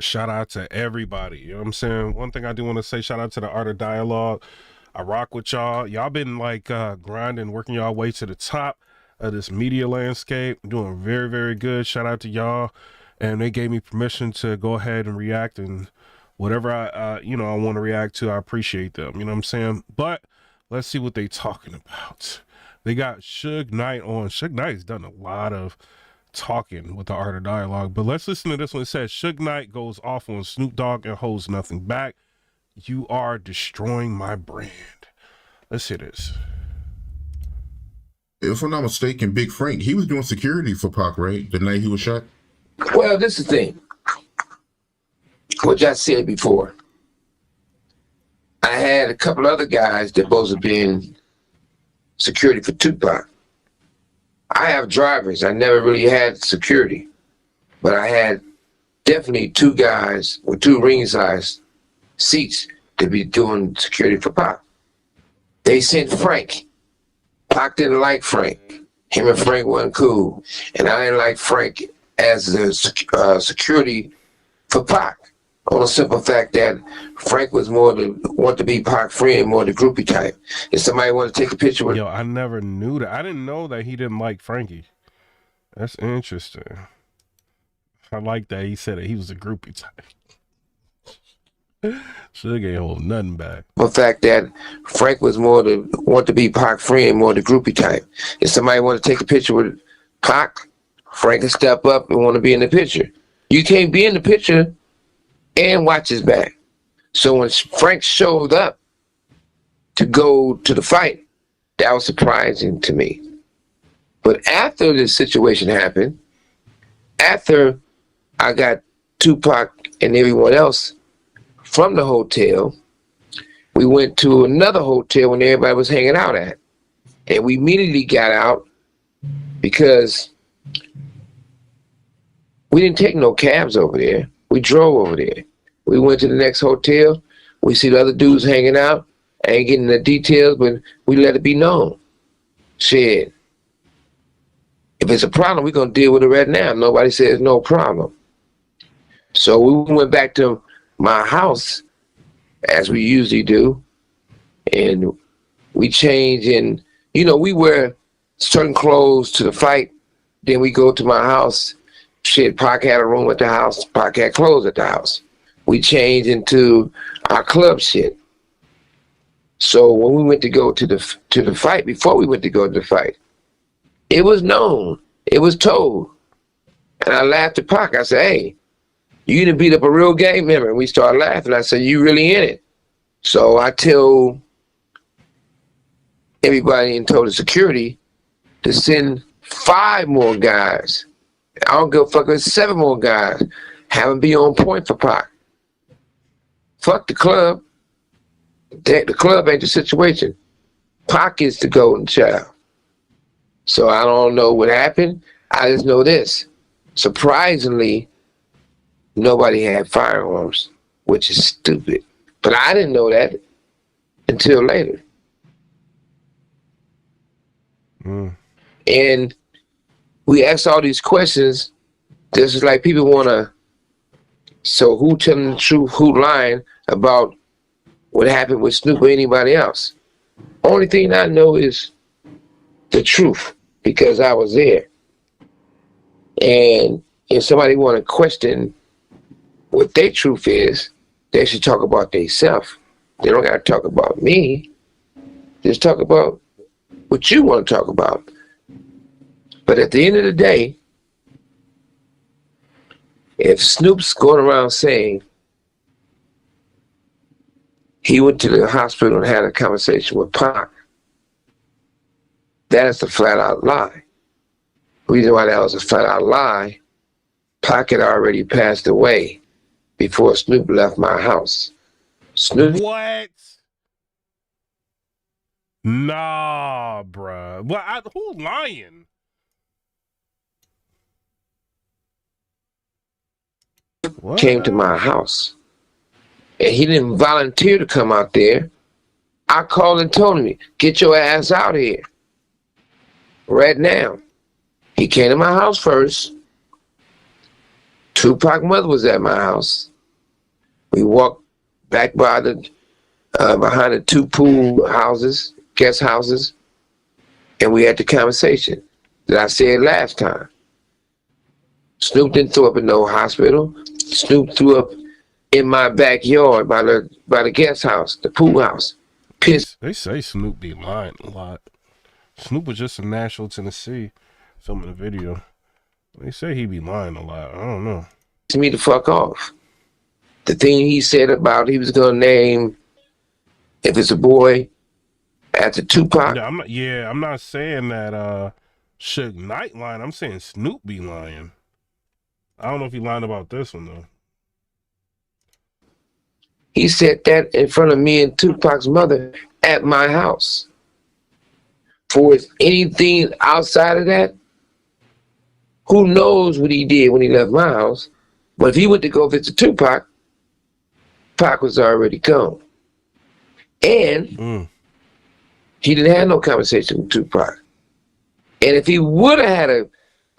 shout out to everybody. You know what I'm saying? One thing I do want to say, shout out to the Art of Dialogue. I rock with y'all. Y'all been like grinding, working y'all way to the top of this media landscape. Doing very, very good. Shout out to y'all. And they gave me permission to go ahead and react and whatever I want to react to. I appreciate them. You know what I'm saying? But let's see what they talking about. They got Suge Knight on. Suge Knight's done a lot of talking with the Art of Dialogue. But let's listen to this one. It says Suge Knight goes off on Snoop Dogg and holds nothing back. You are destroying my brand. Let's hear this. If I'm not mistaken, Big Frank, he was doing security for Pac, right? The night he was shot? Well, this is the thing. Which I said before. I had a couple other guys that both have been security for Tupac. I have drivers. I never really had security. But I had definitely two guys with two ring-size seats to be doing security for Pac. They sent Frank. Pac didn't like Frank. Him and Frank wasn't cool. And I didn't like Frank as the security for Pac. On the simple fact that Frank was more want to be Pac friend, more the groupie type. If somebody want to take a picture with, Yo, I never knew that. I didn't know that he didn't like Frankie. That's interesting. I like that he said that he was a groupie type. Suge ain't hold nothing back. the fact that Frank was more want to be Pac friend, more the groupie type. If somebody want to take a picture with Pac, Frank can step up and want to be in the picture. You can't be in the picture and watch his back. So when Frank showed up to go to the fight, that was surprising to me. But after this situation happened, after I got Tupac and everyone else from the hotel, we went to another hotel when everybody was hanging out at. And we immediately got out because we didn't take no cabs over there. We drove over there. We went to the next hotel. We see the other dudes hanging out. I ain't getting the details, but we let it be known. Shit. If it's a problem, we're going to deal with it right now. Nobody says no problem. So we went back to my house, as we usually do, and we changed and, we wear certain clothes to the fight. Then we go to my house. Shit, Pac had a room at the house. Pac had clothes at the house. We changed into our club shit. So when we went to go to the fight, before we went to go to the fight, it was known. It was told. And I laughed at Pac. I said, hey, you didn't beat up a real gang member. And we started laughing. I said, you really in it? So I told everybody and told the security to send 5 more guys. I don't give a fuck if it's 7 more guys. Have them be on point for Pac. Fuck the club. The club ain't the situation. Pac is the golden child. So I don't know what happened. I just know this. Surprisingly, nobody had firearms, which is stupid. But I didn't know that until later. And we asked all these questions. This is like people want to, so who telling the truth, who lying about what happened with Snoop or anybody else? Only thing I know is the truth, because I was there. And if somebody want to question what their truth is, they should talk about themselves. They don't got to talk about me. Just talk about what you want to talk about. But at the end of the day, if Snoop's going around saying he went to the hospital and had a conversation with Pac, that is a flat out lie. The reason why that was a flat out lie, Pac had already passed away before Snoop left my house. Snoop. What? Nah, bruh. Who lying? What? Came to my house. And he didn't volunteer to come out there. I called and told him, get your ass out here. Right now. He came to my house first. Tupac mother was at my house. We walked back by the behind the two pool houses, guest houses, and we had the conversation that I said last time. Snoop didn't throw up in no hospital. Snoop threw up in my backyard by the guest house, the pool house. Pissed. They say Snoop be lying a lot. Snoop was just in Nashville, Tennessee, filming a video. They say he be lying a lot. I don't know. Me the fuck off. The thing he said about he was gonna name, if it's a boy, after Tupac. I'm not saying that Suge Knight lying. I'm saying Snoop be lying. I don't know if he lied about this one though. He said that in front of me and Tupac's mother at my house. For anything outside of that, who knows what he did when he left my house? But if he went to go visit Tupac, Pac was already gone. And he didn't have no conversation with Tupac. And if he would have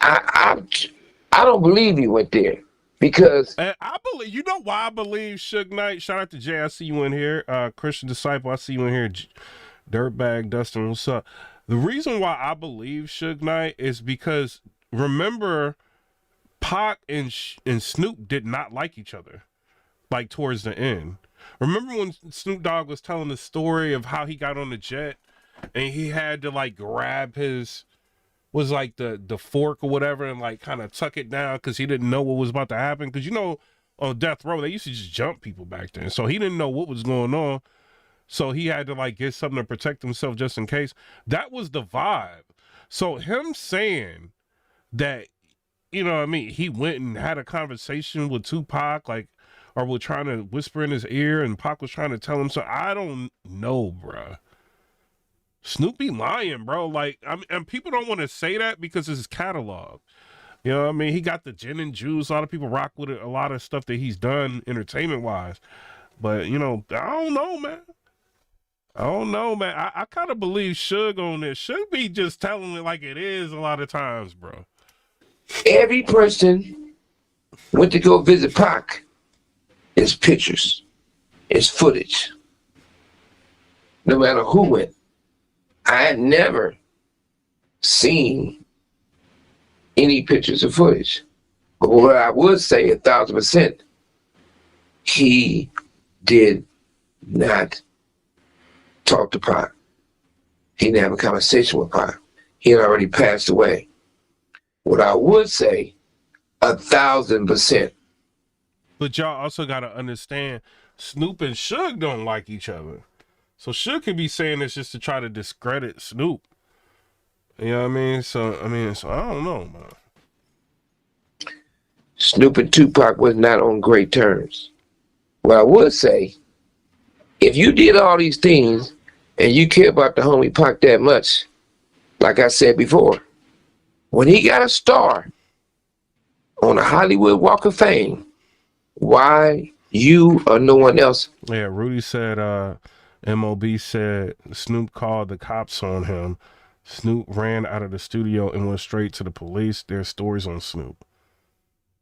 had I don't believe he went there. Because I believe, you know why I believe Suge Knight. Shout out to Jay, I see you in here. Christian Disciple, I see you in here. Dirtbag Dustin, what's up? The reason why I believe Suge Knight is because remember, Pac and Snoop did not like each other, like towards the end. Remember when Snoop Dogg was telling the story of how he got on the jet and he had to like grab his, was like the fork or whatever and like kind of tuck it down because he didn't know what was about to happen. Because you know, on death row, they used to just jump people back then. So he didn't know what was going on. So he had to like get something to protect himself just in case. That was the vibe. So him saying that, you know what I mean, he went and had a conversation with Tupac, like, or was trying to whisper in his ear and Pac was trying to tell him. So I don't know, bruh. Snoop be lying, bro. Like, and people don't want to say that because it's his catalog. You know what I mean? He got the gin and juice. A lot of people rock with it, a lot of stuff that he's done entertainment-wise. But, you know, I don't know, man. I kind of believe Suge on this. Suge be just telling it like it is a lot of times, bro. Every person went to go visit Pac. It's pictures. It's footage. No matter who went. I had never seen any pictures or footage. But what I would say 1,000%, he did not talk to Pac. He didn't have a conversation with Pac. He had already passed away. What I would say, 1,000%. But y'all also got to understand, Snoop and Suge don't like each other. So Suge could be saying this just to try to discredit Snoop. You know what I mean? So I don't know, man. Snoop and Tupac was not on great terms. What I would say, if you did all these things and you care about the homie Pac that much, like I said before, when he got a star on the Hollywood Walk of Fame, why you or no one else? Yeah, Rudy said, MOB said Snoop called the cops on him. Snoop ran out of the studio and went straight to the police. There's stories on Snoop.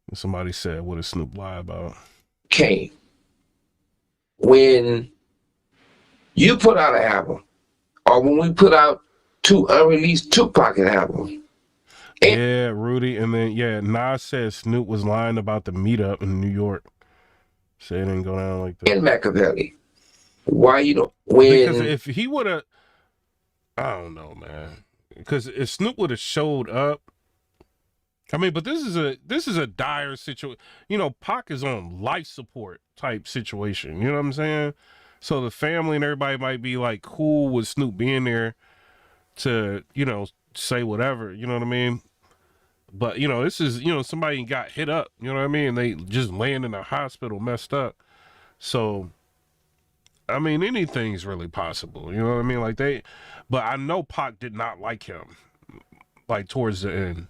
And somebody said, what did Snoop lie about? Came. When you put out an album, or when we put out 2 unreleased Tupac albums. Yeah, Rudy. And then, yeah, Nas said Snoop was lying about the meetup in New York. Said it didn't go down like that. And Machiavelli. Why you don't win? Because if he would have, I don't know, man. Because if Snoop would have showed up, I mean, but this is a dire situation. You know, Pac is on life support type situation. You know what I'm saying? So the family and everybody might be like cool with Snoop being there to, you know, say whatever. You know what I mean? But you know, this is, you know, somebody got hit up. You know what I mean? They just laying in a hospital, messed up. So. I mean, anything's really possible. You know what I mean? Like but I know Pac did not like him, like towards the end.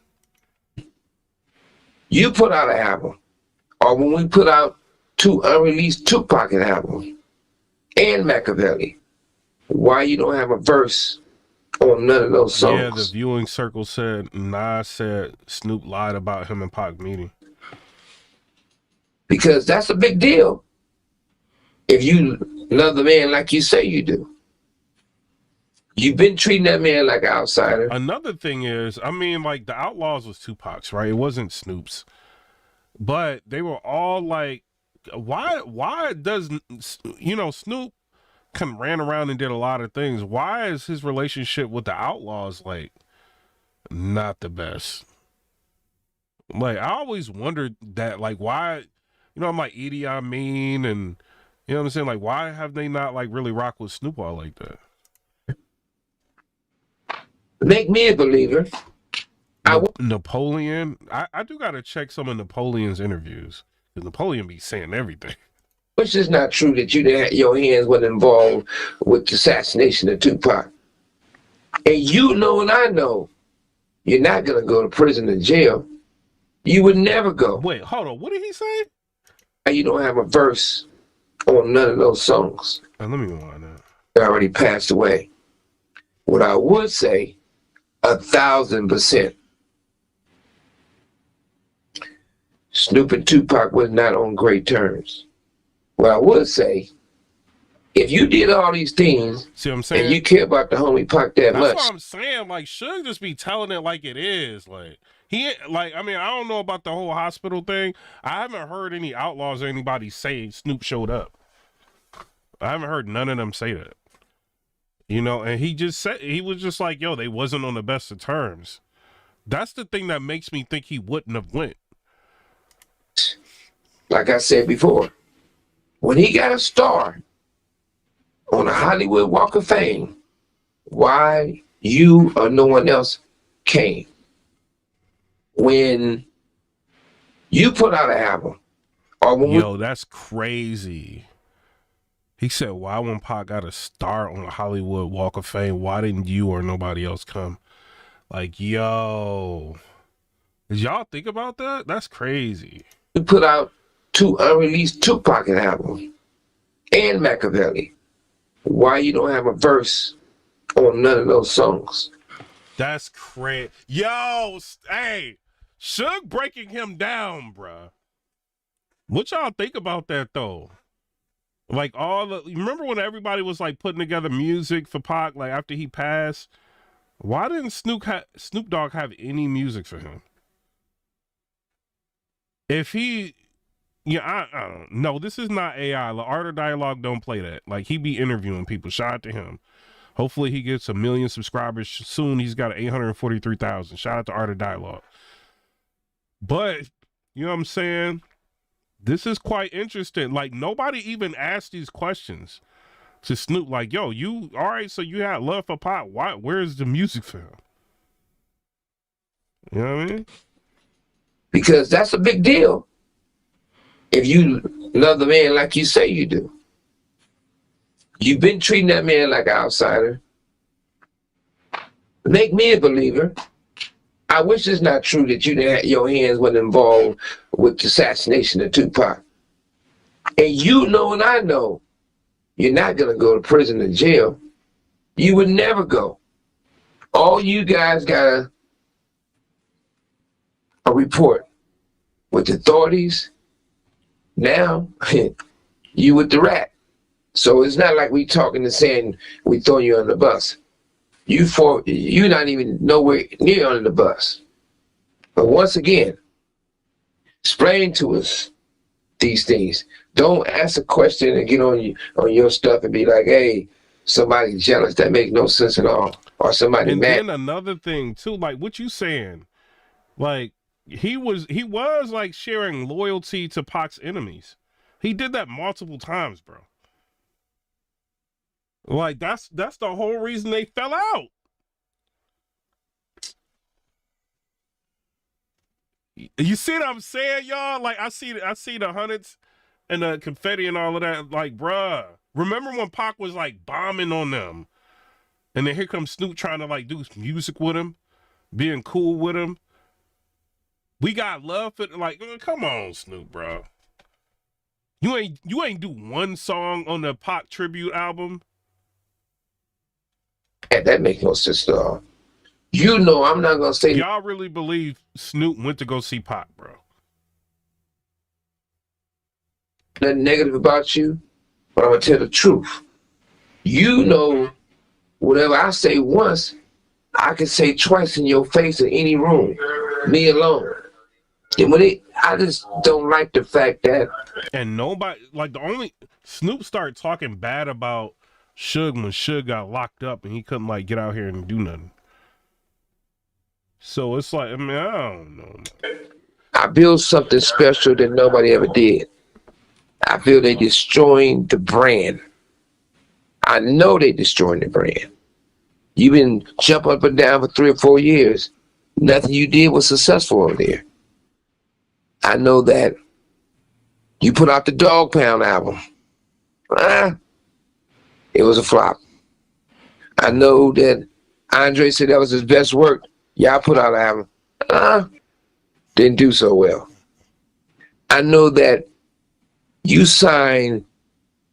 You put out an album, or when we put out 2 unreleased Tupac albums, and Machiavelli, why you don't have a verse on none of those songs? Yeah, the viewing circle said, Nas said Snoop lied about him and Pac meeting. Because that's a big deal. If you love the man like you say you do. You've been treating that man like an outsider. Another thing is, I mean, like the Outlaws was Tupac's, right? It wasn't Snoop's, but they were all like, why does, Snoop ran around and did a lot of things. Why is his relationship with the Outlaws like not the best? Like I always wondered that, like why, I'm like Edie Amin and you know what I'm saying? Like why have they not like really rocked with Snoop all like that? Make me a believer. Napoleon, I do gotta check some of Napoleon's interviews because Napoleon be saying everything. Which is not true that your hands were involved with the assassination of Tupac. And you know and I know you're not going to go to prison or jail. You would never go. Wait, hold on. What did he say? You don't have a verse on none of those songs. Let me go on that. They already passed away. What I would say, 1,000%. Snoop and Tupac was not on great terms. What I would say, if you did all these things, see what I'm saying, and you care about the homie Pac that much, that's what I'm saying. Like, Suge just be telling it like it is. Like I mean, I don't know about the whole hospital thing. I haven't heard any Outlaws or anybody say Snoop showed up. I haven't heard none of them say that. And he just said, he was just like, yo, they wasn't on the best of terms. That's the thing that makes me think he wouldn't have went. Like I said before, when he got a star on a Hollywood Walk of Fame, why you or no one else came? When you put out an album, or when that's crazy. He said, why when Pac got a star on a Hollywood Walk of Fame, why didn't you or nobody else come? Like, yo, did y'all think about that? That's crazy. You put out 2 unreleased Tupac albums and Machiavelli. Why you don't have a verse on none of those songs? That's crazy. Yo, hey, Suge breaking him down, bruh. What y'all think about that though? Like remember when everybody was like putting together music for Pac, like after he passed? Why didn't Snoop Dogg have any music for him? If he, I don't know. This is not AI. The Art of Dialogue don't play that. Like he be interviewing people. Shout out to him. Hopefully he gets 1 million subscribers soon. He's got 843,000. Shout out to Art of Dialogue. But you know what I'm saying? This is quite interesting. Like nobody even asked these questions to Snoop. Like, yo, you all right? So you had love for Pac. Why? Where's the music for him? You know what I mean? Because that's a big deal. If you love the man like you say you do. You've been treating that man like an outsider. Make me a believer. I wish it's not true that your hands were involved with the assassination of Tupac. And you know and I know you're not going to go to prison or jail. You would never go. All you guys got a report with the authorities. Now, you with the rat. So it's not like we talking and saying we throw you on the bus. You're not even nowhere near on the bus. But once again, explain to us these things. Don't ask a question and get on your stuff and be like, hey, somebody's jealous. That makes no sense at all. Or somebody mad. And then another thing too, like what you saying, like he was like sharing loyalty to Pac's enemies. He did that multiple times, bro. Like that's the whole reason they fell out. You see what I'm saying, y'all? Like I see the hundreds and the confetti and all of that. Like, bruh, remember when Pac was like bombing on them, and then here comes Snoop trying to like do music with him, being cool with him. We got love for like, come on, Snoop, bro. You ain't do one song on the Pac tribute album. That makes no sense at all. You know I'm not going to say... Y'all really believe Snoop went to go see Pac, bro? nothing negative about you, but I'm gonna tell the truth. You know, whatever I say once, I can say twice in your face in any room, me alone. And I just don't like the fact that. And nobody, like, the only Snoop started talking bad about Suge when Suge got locked up and he couldn't like get out here and do nothing. So it's like, I mean, I don't know. I built something special that nobody ever did. I feel they destroying the brand. I know they destroying the brand. You've been jumping up and down for 3 or 4 years. Nothing you did was successful over there. I know that you put out the Dog Pound album. It was a flop. I know that Andre said that was his best work. Y'all put out an album. Didn't do so well. I know that you signed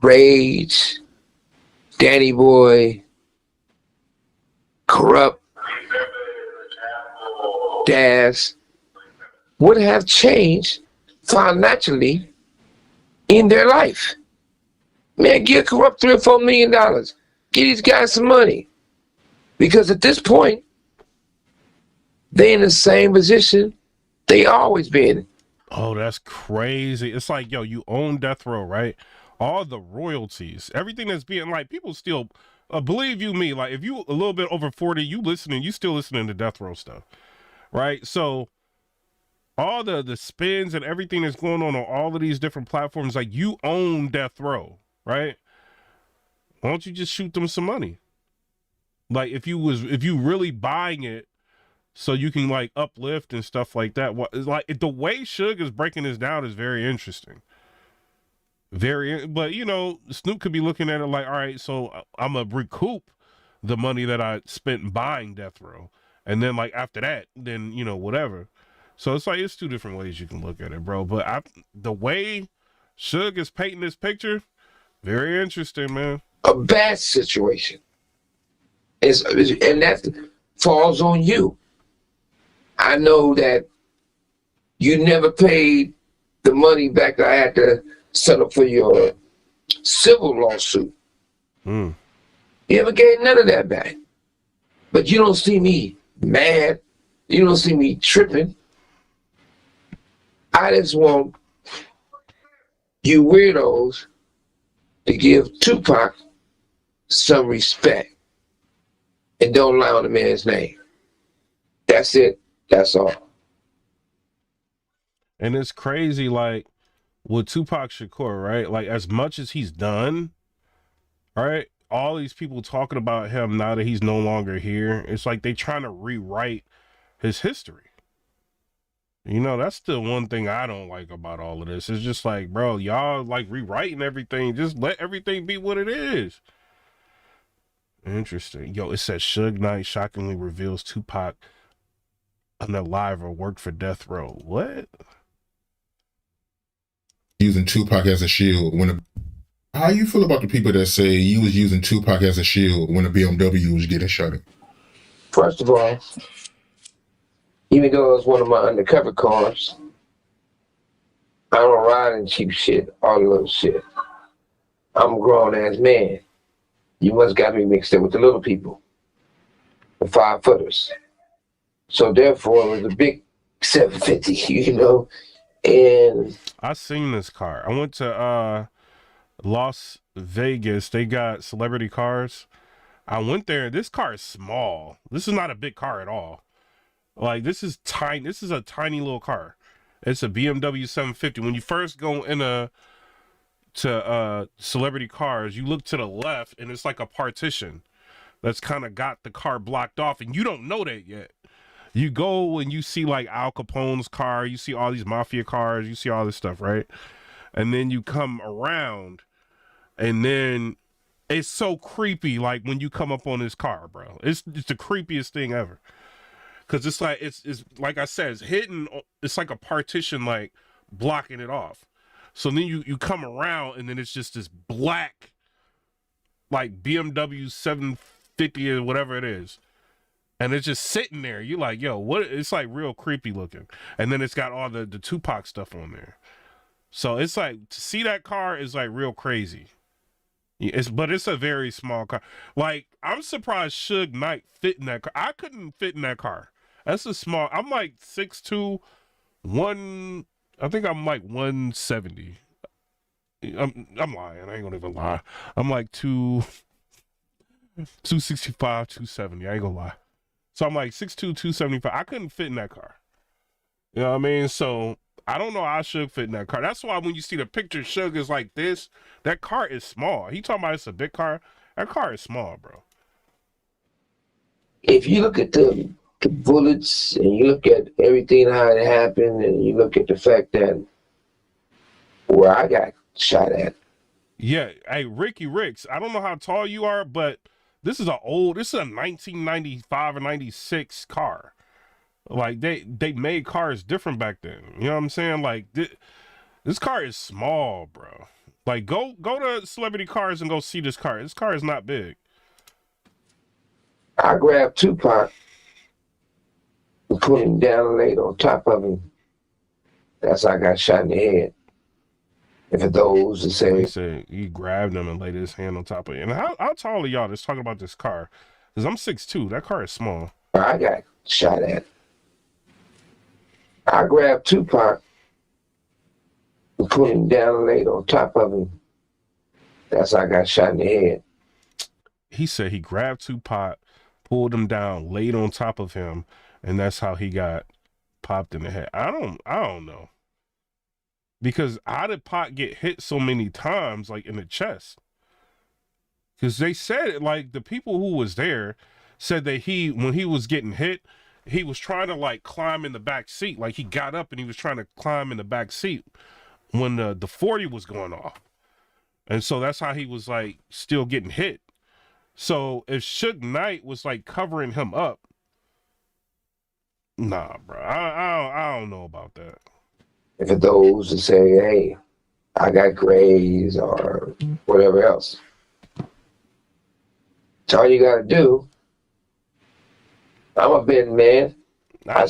Rage, Danny Boy, Corrupt, Daz would have changed financially in their life. Man, give Corrupt $3 or $4 million. Give these guys some money. Because at this point, they're in the same position they always been. Oh, that's crazy. It's like, yo, you own Death Row, right? All the royalties, everything that's being like, people still, believe you me, like if you a little bit over 40, you still listening to Death Row stuff, right? So all the spins and everything that's going on all of these different platforms, like you own Death Row, right? Why don't you just shoot them some money? Like if you really buying it so you can like uplift and stuff like that. What like the way Suge is breaking this down is very interesting. But you know, Snoop could be looking at it like, all right, so I'm gonna recoup the money that I spent buying Death Row, and then like after that, then you know whatever. So it's like it's two different ways you can look at it, bro. But the way Suge is painting this picture, very interesting, man. A bad situation, and that falls on you. I know that you never paid the money back that I had to settle for your civil lawsuit. You never gave none of that back. But you don't see me mad. You don't see me tripping. I just want you weirdos to give Tupac some respect and don't lie on the man's name. That's it. That's all. And it's crazy, like with Tupac Shakur, right? Like as much as he's done, right? All these people talking about him now that he's no longer here. It's like they trying to rewrite his history. You know, that's the one thing I don't like about all of this. It's just like, bro, y'all like rewriting everything. Just let everything be what it is. Interesting. Yo, it says Suge Knight shockingly reveals Tupac unalive worked for Death Row. What? Using Tupac as a shield how you feel about the people that say you was using Tupac as a shield when a BMW was getting shot at? First of all, even though it's one of my undercover cars, I don't ride in cheap shit, all the little shit. I'm a grown ass man. You must got me mixed up with the little people, the 5-footers. So therefore, it was a big 750, you know. And I seen this car. I went to Las Vegas. They got celebrity cars. I went there. This car is small. This is not a big car at all. Like this is tiny. This is a tiny little car. It's a BMW 750. When you first go to celebrity cars, you look to the left and it's like a partition that's kind of got the car blocked off, and you don't know that yet. You go and you see like Al Capone's car, you see all these mafia cars, you see all this stuff, right? And then you come around, and then it's so creepy. Like when you come up on this car, bro, it's the creepiest thing ever. Cause it's like it's like I said, it's hidden. It's like a partition, like blocking it off. So then you come around, and then it's just this black, like BMW 750 or whatever it is. And it's just sitting there. You're like, yo, what? It's like real creepy looking. And then it's got all the Tupac stuff on there. So it's like to see that car is like real crazy. But it's a very small car. Like I'm surprised Suge Knight fit in that car. I couldn't fit in that car. That's a small. I'm like 6'2", one. I think I'm like 170. I'm lying. I ain't gonna even lie. I'm like 265, 270. I ain't gonna lie. So I'm like 6'2", 275. I couldn't fit in that car. You know what I mean? So I don't know how Suge fit in that car. That's why when you see the picture, Suge is like this. That car is small. He talking about it's a big car. That car is small, bro. If you look at the bullets and you look at everything how it happened, and you look at the fact that where I got shot at. Yeah, hey Ricky Ricks, I don't know how tall you are, but this is a 1995 or 96 car. Like they made cars different back then. You know what I'm saying? Like this car is small, bro. Like go to Celebrity Cars and go see this car. This car is not big. I grabbed Tupac and put him down and laid on top of him. That's how I got shot in the head. And for those that say, He said he grabbed him and laid his hand on top of it. And how tall are y'all that's talking about this car? Because I'm 6'2". That car is small. I got shot at. I grabbed Tupac and put him down and laid on top of him. That's how I got shot in the head. He said he grabbed Tupac, pulled him down, laid on top of him, and that's how he got popped in the head. I don't know. Because how did Pac get hit so many times, like in the chest? Because they said it, like the people who was there said that when he was getting hit, he was trying to like climb in the back seat. Like he got up and he was trying to climb in the back seat when the 40 was going off. And so that's how he was like still getting hit. So if Suge Knight was like covering him up, nah, bro, I don't know about that. And for those that say, hey, I got grays or whatever else, that's all you gotta do. I'm a betting man. I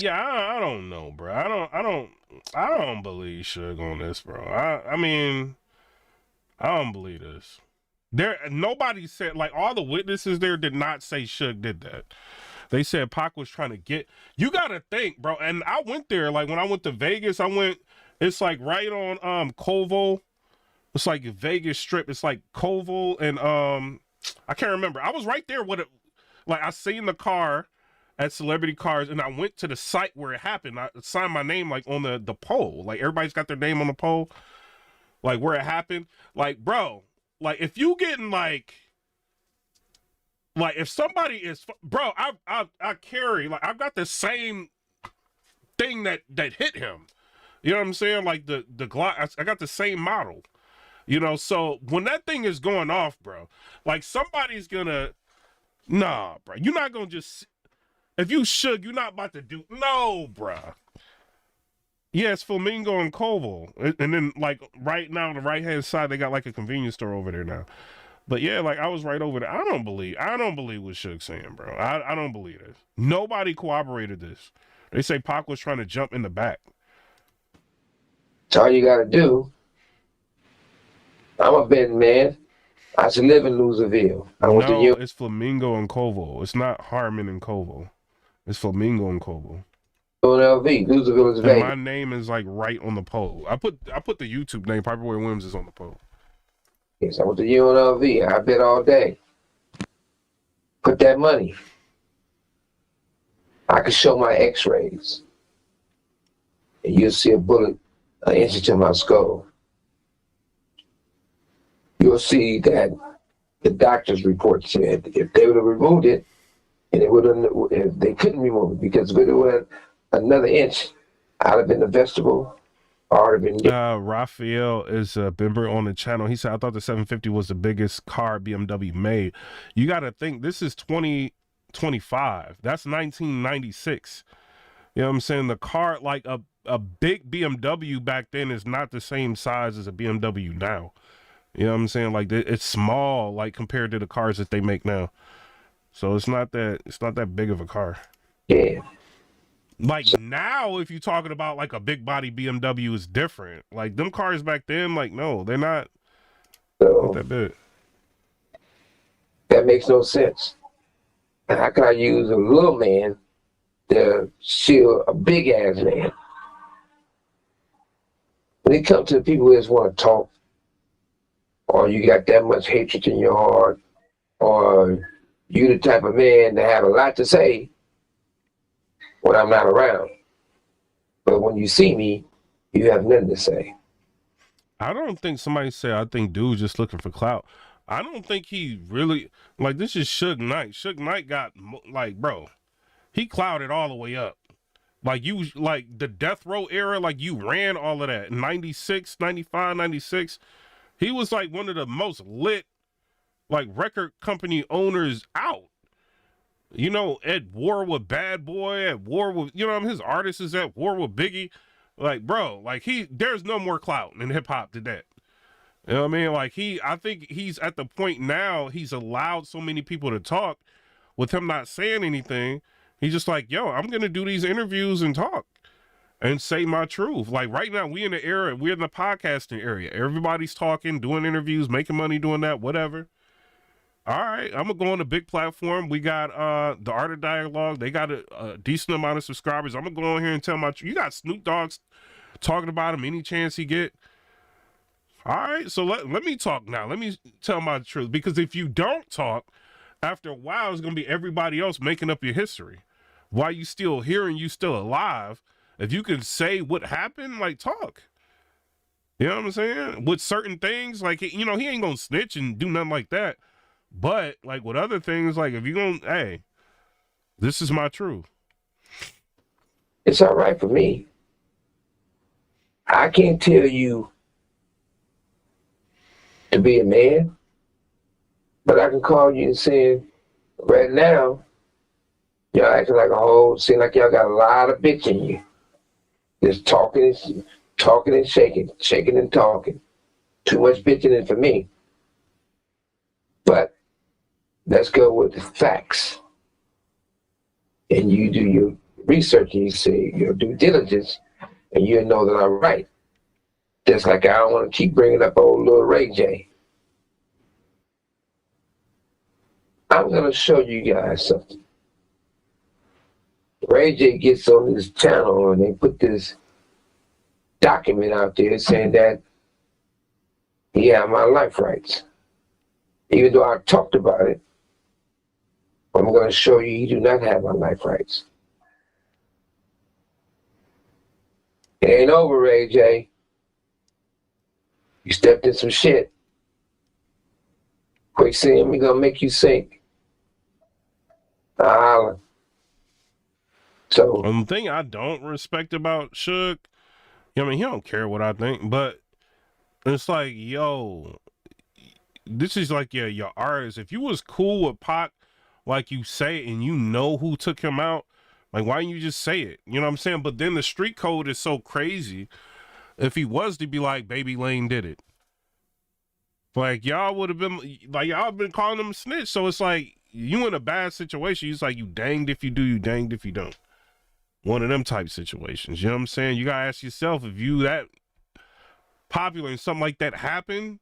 don't know, bro. I don't believe Suge on this, bro. I mean, I don't believe this. Nobody said, like, all the witnesses there did not say Suge did that. They said Pac was trying to get. You gotta think, bro. And I went there, like when I went to Vegas. It's like right on Koval. It's like a Vegas Strip. It's like Koval and I can't remember. I was right there with it. Like I seen the car at Celebrity Cars, and I went to the site where it happened. I signed my name like on the pole. Like everybody's got their name on the pole, like where it happened. Like, bro, like if you getting like if somebody is, bro, I carry, like I've got the same thing that hit him. You know what I'm saying? Like the Glock, I got the same model. You know, so when that thing is going off, bro, like somebody's gonna, nah, bro, you're not gonna just. If you Suge, you're not about to do no, bruh. Yeah, it's Flamingo and Koval. And then like right now on the right hand side, they got like a convenience store over there now. But yeah, like I was right over there. I don't believe what Suge's saying, bro. I don't believe this. Nobody corroborated this. They say Pac was trying to jump in the back. That's all you gotta do. I'm a betting man. I should live in Loserville. It's Flamingo and Koval. It's not Harmon and Koval. It's Flamingo and Koval. LV, Loserville is and Vegas. My name is like right on the pole. I put the YouTube name. Piperboy Williams is on the pole. Yes, I went to UNLV. I bet all day. Put that money. I can show my X-rays, and you'll see a bullet an inch into my skull. You'll see that the doctor's report said if they would have removed it, and if they couldn't remove it because if it went another inch, I'd have been the vegetable. Raphael is a member on the channel. He said, I thought the 750 was the biggest car BMW made. You got to think this is 2025. That's 1996. You know what I'm saying? The car, like a big BMW back then is not the same size as a BMW now. You know what I'm saying? Like it's small, like compared to the cars that they make now. So it's not that big of a car. Yeah. Like now, if you're talking about like a big body BMW is different. Like them cars back then, like no, they're not So that big. that makes no sense. And how can I use a little man to shield a big ass man? When it comes to the people who just want to talk, or you got that much hatred in your heart, or you the type of man that have a lot to say when I'm not around. But when you see me, you have nothing to say. I don't think somebody said, I think dude's just looking for clout. I don't think he really, like, this is Suge Knight. Suge Knight got, like, bro, he clouded all the way up. Like, you, like, the death row era, like, you ran all of that. 96, 95, 96. He was, like, one of the most lit, like, record company owners out. You know, at war with Bad Boy, at war with, you know, his artist is at war with Biggie. Like, bro, like, there's no more clout in hip hop to that. You know what I mean? Like, I think he's at the point now, he's allowed so many people to talk with him not saying anything. He's just like, yo, I'm going to do these interviews and talk and say my truth. Like, right now, we're in the podcasting area. Everybody's talking, doing interviews, making money doing that, whatever. All right, I'm going to go on a big platform. We got the Art of Dialogue. They got a decent amount of subscribers. I'm going to go on here and tell my truth. You got Snoop Dogg talking about him any chance he get. All right, so let me talk now. Let me tell my truth. Because if you don't talk, after a while, it's going to be everybody else making up your history. While you still here and you still alive, if you can say what happened, like, talk. You know what I'm saying? With certain things, like, you know, he ain't going to snitch and do nothing like that. But, like, with other things, like, if you're going to, hey, this is my truth. It's all right for me. I can't tell you to be a man, but I can call you and say, right now, y'all acting like a whole, seem like y'all got a lot of bitch in you. Just talking and shaking and talking. Too much bitch in it for me. But let's go with the facts. And you do your research and you say your due diligence, and you know that I'm right. Just like I don't want to keep bringing up old little Ray J. I'm going to show you guys something. Ray J gets on this channel and they put this document out there saying that he had my life rights. Even though I talked about it, I'm going to show you he do not have my life rights. It ain't over, Ray J. You stepped in some shit. Quicksand, we gonna make you sink. So The thing I don't respect about Suge, I mean, he don't care what I think, but it's like, yo, this is like your artist. If you was cool with Pac, like you say, and you know who took him out, like, why didn't you just say it? You know what I'm saying? But then the street code is so crazy. If he was to be like, Baby Lane did it, like, y'all would have been, like, y'all been calling him a snitch. So it's like, you in a bad situation. It's like, you danged if you do, you danged if you don't. One of them type situations. You know what I'm saying? You gotta ask yourself, if you that popular and something like that happened,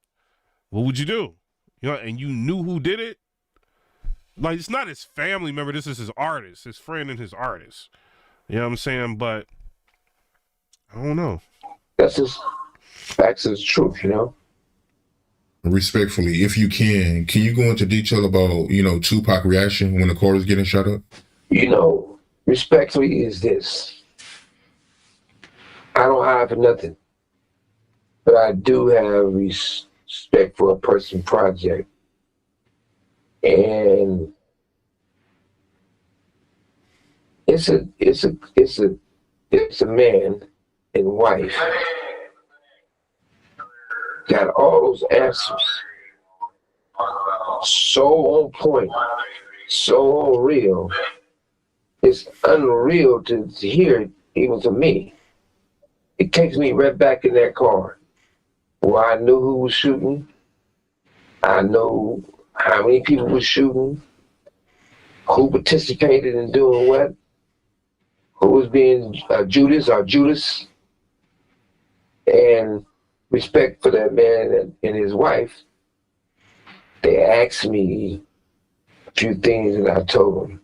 what would you do? You know, and you knew who did it. Like, it's not his family member. This is his artist, his friend and his artist. You know what I'm saying? But I don't know. that's just facts is truth, you know? Respectfully, if you can you go into detail about, you know, Tupac reaction when the car was getting shot up? You know, respectfully is this. I don't hide for nothing. But I do have respect for a person project. And it's a man and wife got all those answers so on point, so real. It's unreal to hear it, even to me. It takes me right back in that car where I knew who was shooting. I know how many people were shooting, who participated in doing what, who was being Judas or Judas, and respect for that man and his wife, they asked me a few things and I told them.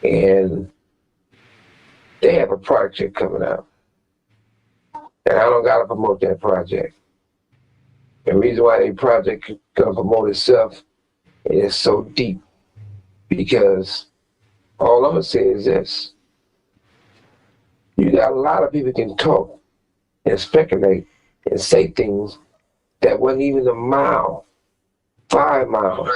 And they have a project coming out. And I don't gotta promote that project. The reason why that project gonna promote itself is so deep. Because all I'm gonna say is this. You got a lot of people can talk and speculate and say things that wasn't even a mile, 5 miles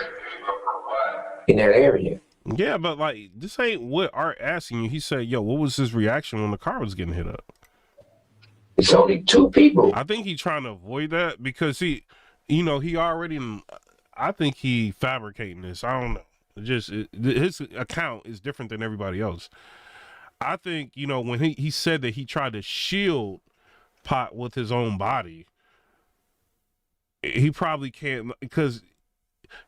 in that area. Yeah, but like this ain't what Art asking you. He said, "Yo, what was his reaction when the car was getting hit up?" It's only 2 people. I think he's trying to avoid that because he already. I think he fabricating this. I don't know. His account is different than everybody else. I think when he said that he tried to shield Pot with his own body, he probably can't because.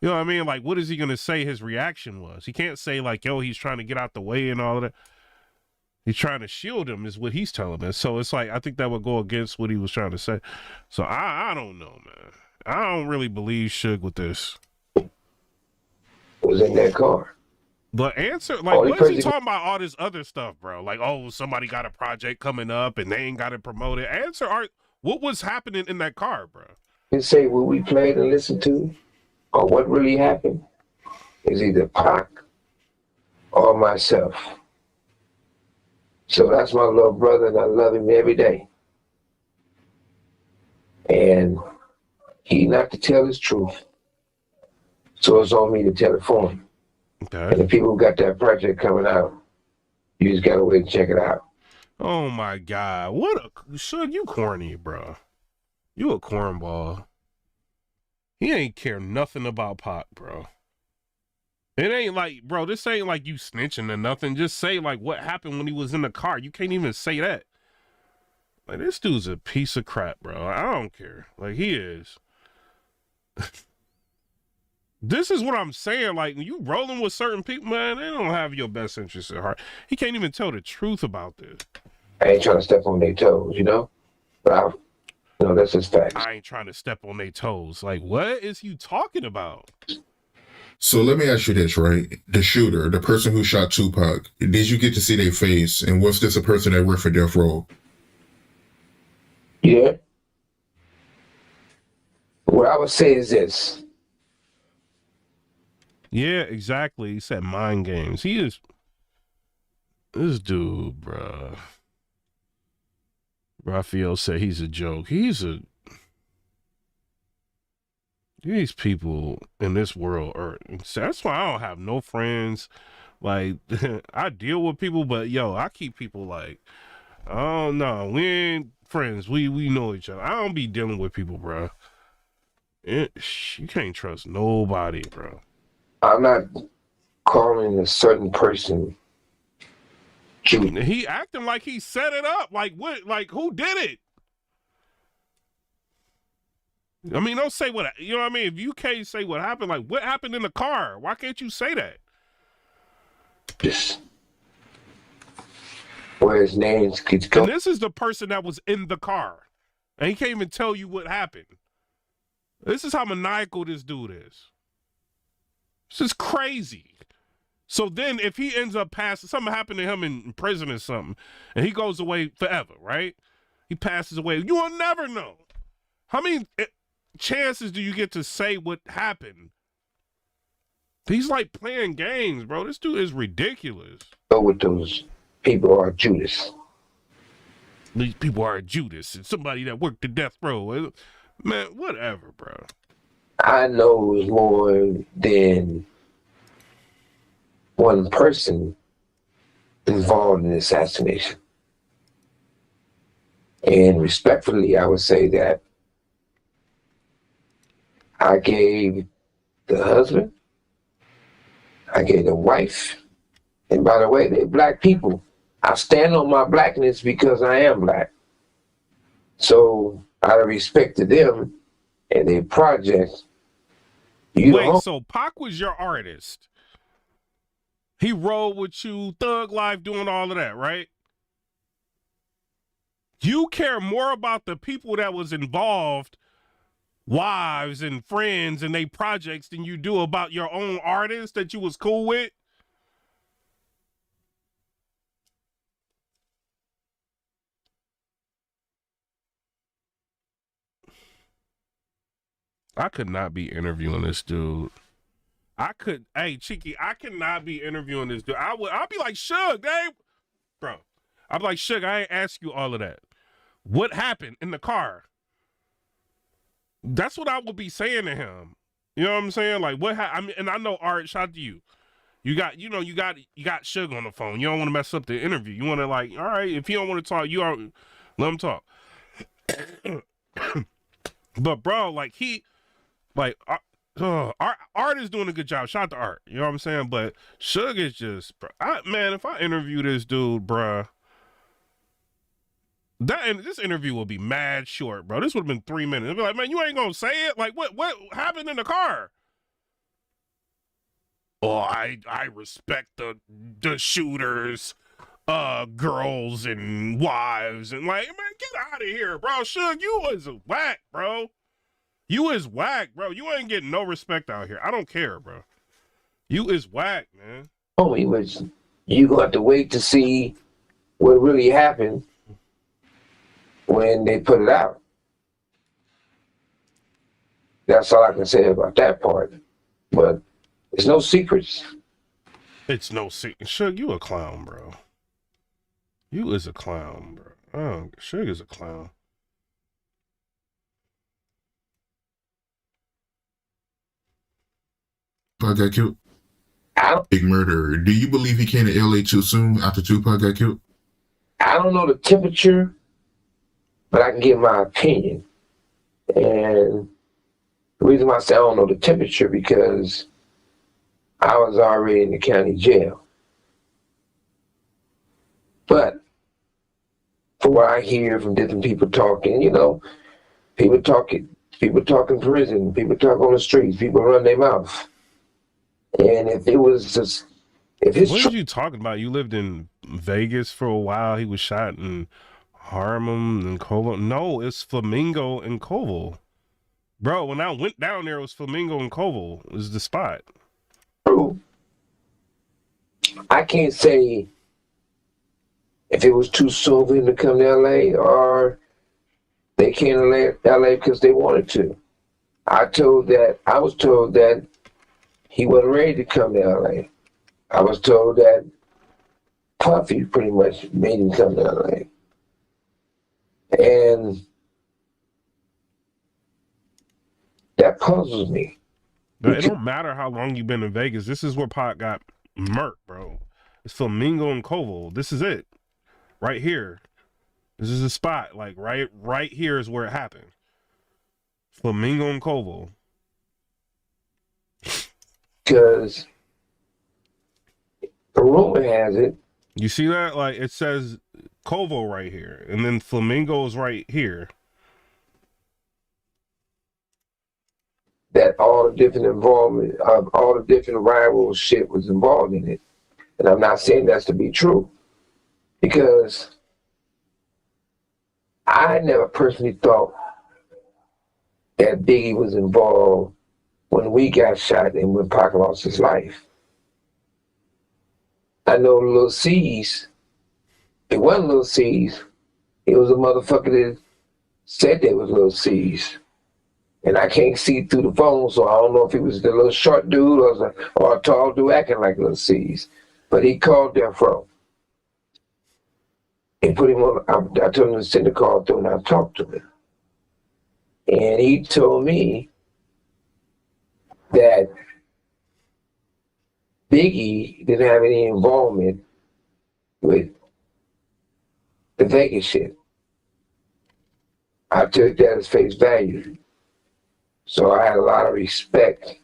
You know what I mean? Like, what is he going to say his reaction was? He can't say, like, yo, he's trying to get out the way and all of that. He's trying to shield him is what he's telling us. So it's like, I think that would go against what he was trying to say. So I don't know, man. I don't really believe Suge with this. Was in that car. The answer, like, what is he talking about all this other stuff, bro? Like, oh, somebody got a project coming up and they ain't got it promoted. Answer, what was happening in that car, bro? You say what we played and listened to? Or what really happened is either Pac or myself. So that's my little brother, and I love him every day. And he not to tell his truth, so it's on me to tell it for him. Okay. And the people who got that project coming out, you just gotta wait and check it out. Oh my God! Suge, you corny, bro. You a cornball. He ain't care nothing about Pac, bro. It ain't like, bro, this ain't like you snitching or nothing. Just say, like, what happened when he was in the car. You can't even say that. Like, this dude's a piece of crap, bro. I don't care. Like, he is. This is what I'm saying. Like, when you rolling with certain people, man, they don't have your best interests at heart. He can't even tell the truth about this. I ain't trying to step on their toes, But that's just facts. I ain't trying to step on their toes. Like, what is you talking about? So let me ask you this, right? The shooter, the person who shot Tupac, did you get to see their face? And was this a person that worked for Death Row? Yeah. What I would say is this. Yeah, exactly. He said mind games. He is... This dude, bruh. Raphael said he's a joke. These people in this world are... That's why I don't have no friends. Like, I deal with people, but yo, I keep people like, oh no, we ain't friends. We know each other. I don't be dealing with people, bro. You can't trust nobody, bro. I'm not calling a certain person cute. He acting like he set it up. Like what? Like who did it? I mean, don't say what, you know what I mean? If you can't say what happened, like what happened in the car? Why can't you say that? Just where his names could go. And this is the person that was in the car. And he can't even tell you what happened. This is how maniacal this dude is. This is crazy. So then if he ends up passing, something happened to him in prison or something, and he goes away forever, right? He passes away. You will never know. How many chances do you get to say what happened? He's like playing games, bro. This dude is ridiculous. With those people are Judas. These people are Judas and somebody that worked the death row. Man, whatever, bro. I know it's more than one person involved in the assassination. And respectfully, I would say that I gave the husband, I gave the wife, and by the way, they're black people. I stand on my blackness because I am black. So out of respect to them and their projects, Wait, so Pac was your artist? He rode with you, thug life, doing all of that, right? You care more about the people that was involved, wives and friends and they projects, than you do about your own artist that you was cool with. I could not be interviewing this dude. Hey, Cheeky, I cannot be interviewing this dude. I'd be like, Suge, bro. I'd be like, Suge, I ain't ask you all of that. What happened in the car? That's what I would be saying to him. You know what I'm saying? Like, I mean, and I know, Art, shout out to you. You got Suge on the phone. You don't want to mess up the interview. You want to, like, all right, if he don't want to talk, let him talk. But bro, like Art is doing a good job. Shout out to Art. You know what I'm saying? But Suge is just, bro. Man, if I interview this dude, bro, this interview will be mad short, bro. This would have been 3 minutes. I'd be like, man, you ain't gonna say it. Like, what happened in the car? Oh, I respect the shooters, girls and wives, and like, man, get out of here, bro. Suge, you was whack, bro. You is whack, bro. You ain't getting no respect out here. I don't care, bro. You is whack, man. Oh, you gonna have to wait to see what really happened when they put it out. That's all I can say about that part. But there's no secrets. It's no secret. Suge, you a clown, bro. You is a clown, bro. Oh, Suge is a clown. Tupac got killed? Big murderer. Do you believe he came to LA too soon after Tupac got killed? I don't know the temperature, but I can give my opinion. And the reason why I say I don't know the temperature, because I was already in the county jail. But from what I hear from different people talking, people talk in prison, people talk on the streets, people run their mouth. And if it was just, if it's what are you talking about? You lived in Vegas for a while. He was shot in Harlem and Koval. No, it's Flamingo and Koval. Bro, when I went down there, it was Flamingo and Koval. It was the spot. True. I can't say if it was too soon for him to come to LA or they came to LA because they wanted to. I was told that he wasn't ready to come to LA. I was told that Puffy pretty much made him come to LA. And that puzzles me. But it don't matter how long you've been in Vegas. This is where Pac got murked, bro. It's Flamingo and Koval. This is it. Right here. This is the spot. Like right here is where it happened. Flamingo and Koval. Because the rumor has it. You see that? Like, it says Koval right here, and then Flamingo's right here. That all the different involvement of all the different rival shit was involved in it. And I'm not saying that's to be true. Because I never personally thought that Biggie was involved when we got shot and when Pac lost his life. I know Lil C's, it wasn't Lil C's, it was a motherfucker that said they was Lil C's. And I can't see through the phone, so I don't know if he was the little short dude or a tall dude acting like Lil C's. But he called Death Row. And put him on, I told him to send the call through and I talked to him. And he told me that Biggie didn't have any involvement with the Vegas shit. I took that as face value. So I had a lot of respect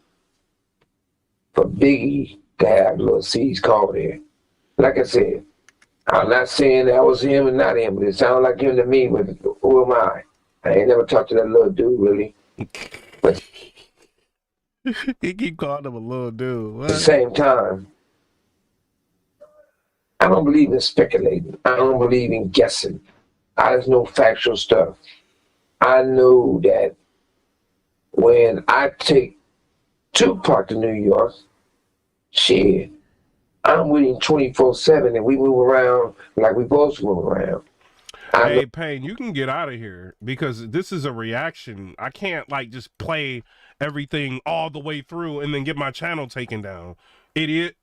for Biggie to have Lil C's call there. Like I said, I'm not saying that was him and not him, but it sounded like him to me, but who am I? I ain't never talked to that little dude, really. But he keep calling him a little dude. What? at the same time, don't believe in speculating. I don't believe in guessing. I just know factual stuff. I know that when I take Tupac to New York, shit, I'm with him 24/7, and we move around like we both move around. Hey, Payne, you can get out of here because this is a reaction. I can't like just play everything all the way through and then get my channel taken down. Idiot.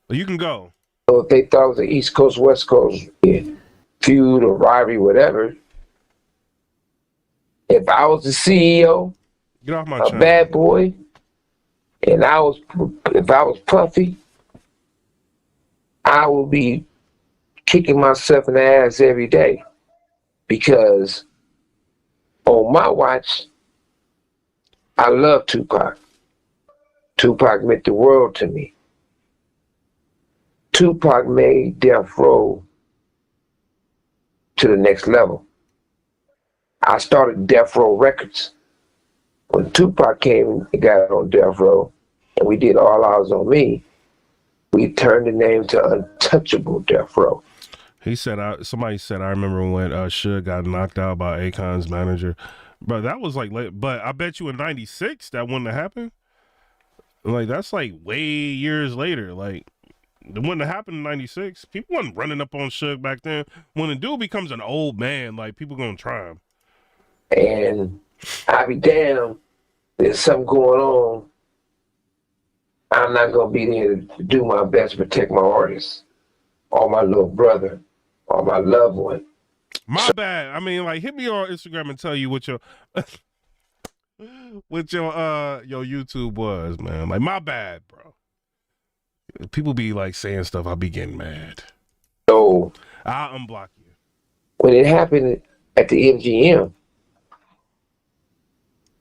You can go. So if they thought it was an East Coast, West Coast feud or rivalry, whatever, if I was the CEO, Get off my a channel. bad boy, and if I was Puffy, I would be kicking myself in the ass every day. Because on my watch, I love Tupac. Tupac meant the world to me. Tupac made Death Row to the next level. I started Death Row Records. When Tupac came and got on Death Row, and we did All Eyes on Me, we turned the name to Untouchable Death Row. He said, somebody said, I remember when Suge got knocked out by Akon's manager. But that was like late. But I bet you in 96 that wouldn't have happened. Like, that's like way years later. Like, it wouldn't have happened in 96. People wasn't running up on Suge back then. When a dude becomes an old man, like, people gonna try him. And I be damned, there's something going on. I'm not gonna be there to do my best to protect my artist, or my little brother, or my loved one. My bad. I mean, like, hit me on Instagram and tell you what your your YouTube was, man. Like, my bad, bro. People be like saying stuff, I'll be getting mad. So I'll unblock you. when it happened at the MGM,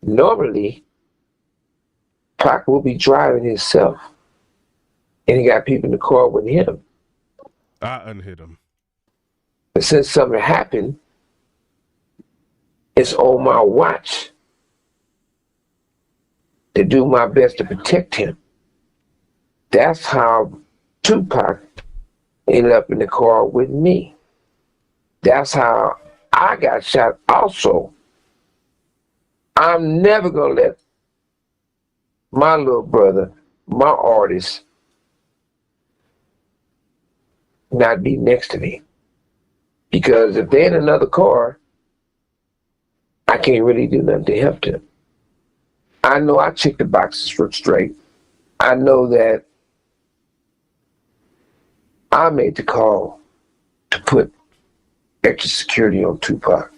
normally Pac will be driving himself, and he got people in the car with him. I unhit him. But since something happened, it's on my watch to do my best to protect him. That's how Tupac ended up in the car with me. That's how I got shot also. I'm never gonna let my little brother, my artist, not be next to me. Because if they're in another car, I can't really do nothing to help them. I know I check the boxes straight. I know that I made the call to put extra security on Tupac.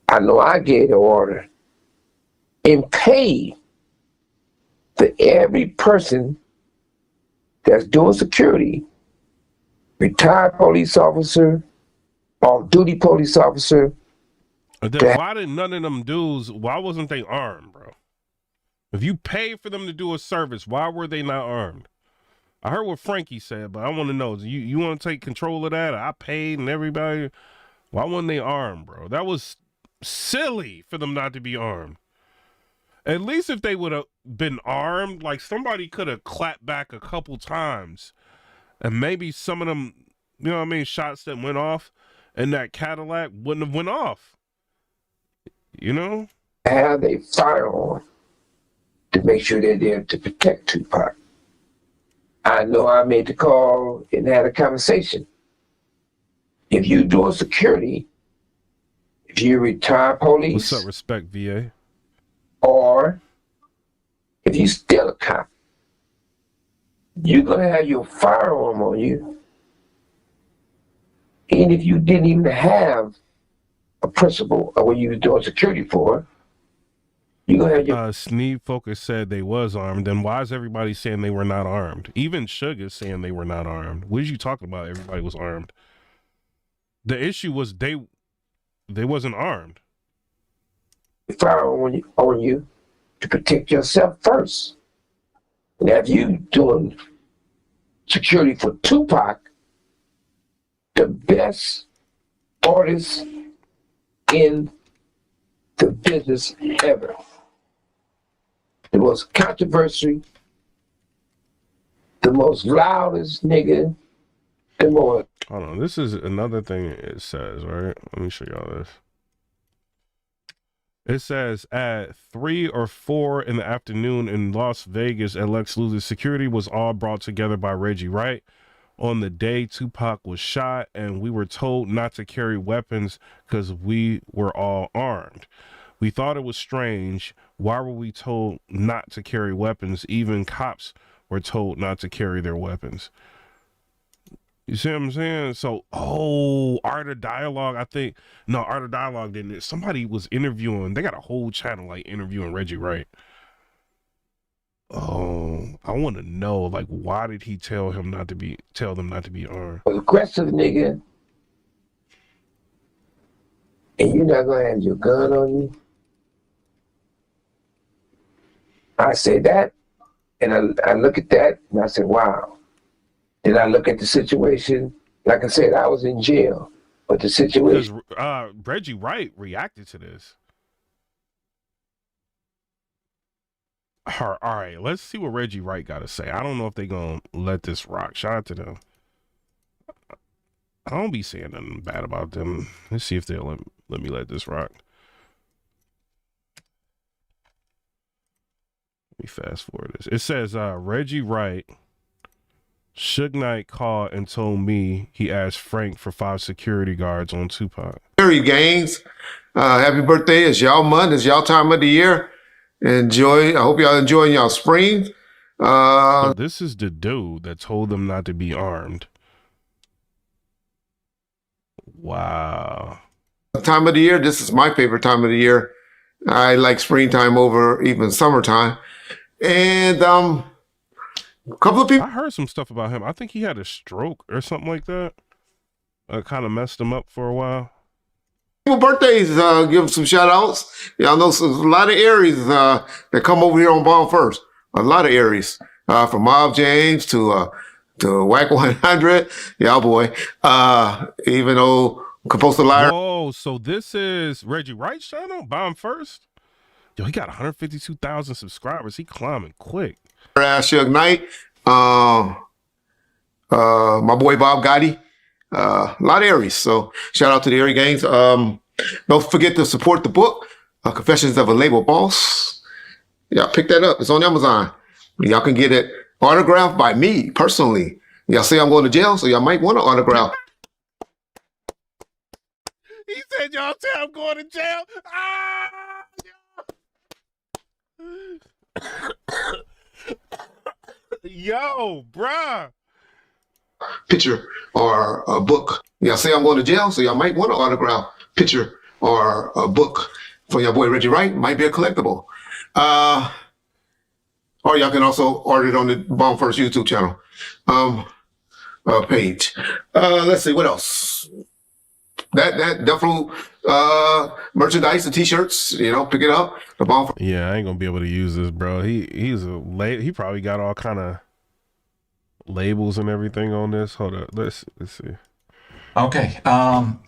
I know I gave the order and paid for every person that's doing security, retired police officer, off-duty police officer. Then why did none of them dudes, why wasn't they armed, bro? If you pay for them to do a service, why were they not armed? I heard what Frankie said, but I want to know, you want to take control of that? I paid and everybody. Why weren't they armed, bro? That was silly for them not to be armed. At least if they would have been armed, like somebody could have clapped back a couple times and maybe some of them, you know what I mean, shots that went off in that Cadillac wouldn't have went off. You know? Have a firearm to make sure they're there to protect Tupac. I know I made the call and had a conversation. If you doing security, if you retire police, What's up, Respect VA? or if you still a cop, you're gonna have your firearm on you. And if you didn't even have a principal or what you were doing security for, you're gonna have your Sneed Focus said they was armed. Then why is everybody saying they were not armed? Even Suge is saying they were not armed. What are you talking about? Everybody was armed. The issue was they wasn't armed. firearm on you to protect yourself first. Now, if you doing security for Tupac, the best artist in the business ever, the most controversial, the most loudest nigga, the more Hold on. This is another thing it says, right? Let me show y'all this. It says at 3 or 4 in the afternoon in Las Vegas at Lex Luthor's, security was all brought together by Reggie Wright on the day Tupac was shot, and we were told not to carry weapons because we were all armed. We thought it was strange. Why were we told not to carry weapons? Even cops were told not to carry their weapons. You see what I'm saying? So, Art of Dialogue, I think. No, Art of Dialogue didn't. Somebody was interviewing. They got a whole channel like interviewing Reggie Wright. Oh, I want to know, like, why did he tell them not to be armed? Aggressive nigga, and you're not gonna have your gun on you. I say that, and I look at that, and I said, wow. Then I look at the situation. Like I said, I was in jail, but the situation. Because Reggie Wright reacted to this. All right, let's see what Reggie Wright got to say. I don't know if they gonna let this rock. Shout out to them. I don't be saying nothing bad about them. Let's see if they'll let me let this rock. Let me fast forward this. It says Reggie Wright. Suge Knight called and told me he asked Frank for 5 security guards on Tupac. Harry Gaines, happy birthday. It's y'all month. It's y'all time of the year. Enjoy. I hope y'all enjoying y'all spring. So this is the dude that told them not to be armed. Wow. Time of the year. This is my favorite time of the year. I like springtime over even summertime. And a couple of people. I heard some stuff about him. I think he had a stroke or something like that. Kind of messed him up for a while. People birthdays, give them some shout outs. Y'all know a lot of Aries that come over here on Bomb First. A lot of Aries. From Mob James to Whack 100. Y'all boy. Even though Composer Liar. Oh, so this is Reggie Wright's channel? Bomb First? Yo, he got 152,000 subscribers. He climbing quick. Suge Knight, my boy Bob Gotti, a lot of Aries. So shout out to the Aries Gangs. Don't forget to support the book, Confessions of a Label Boss. Y'all pick that up. It's on Amazon. Y'all can get it autographed by me personally. Y'all say I'm going to jail, so y'all might want an autograph. He said, y'all say I'm going to jail. Yo, bruh. Picture or a book. Y'all say I'm going to jail, so y'all might want an autograph. Picture or a book from your boy Reggie Wright. Might be a collectible. Or y'all can also order it on the Bomb First YouTube channel page. Let's see, what else? That Duffel merchandise, the t-shirts, pick it up. The Bomb First. Yeah, I ain't gonna be able to use this, bro. He probably got all kind of labels and everything on this. Hold up, let's see. Okay,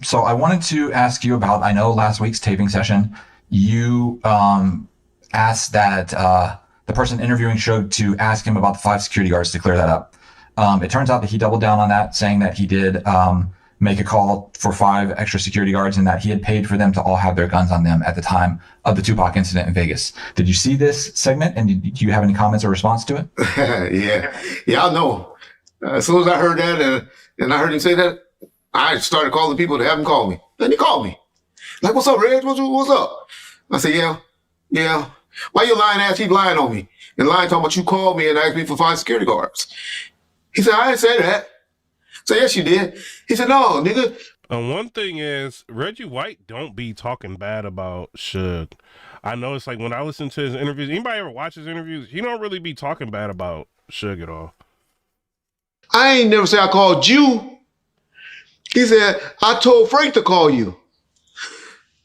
so I wanted to ask you about, I know last week's taping session, you asked that the person interviewing Suge to ask him about the 5 security guards to clear that up. It turns out that he doubled down on that, saying that he did make a call for 5 extra security guards and that he had paid for them to all have their guns on them at the time of the Tupac incident in Vegas. Did you see this segment, and do you have any comments or response to it? Yeah, I know. As soon as I heard that and I heard him say that, I started calling people to have him call me. Then he called me. Like, what's up, Reg? What's up? I said, yeah. Why you lying ass keep lying on me? And lying talking about you called me and asked me for 5 security guards. He said, I didn't say that. I said, yes, you did. He said, no, nigga. And one thing is, Reggie Wright don't be talking bad about Suge. I know it's like when I listen to his interviews, anybody ever watch his interviews, he don't really be talking bad about Suge at all. I ain't never say I called you. He said, I told Frank to call you.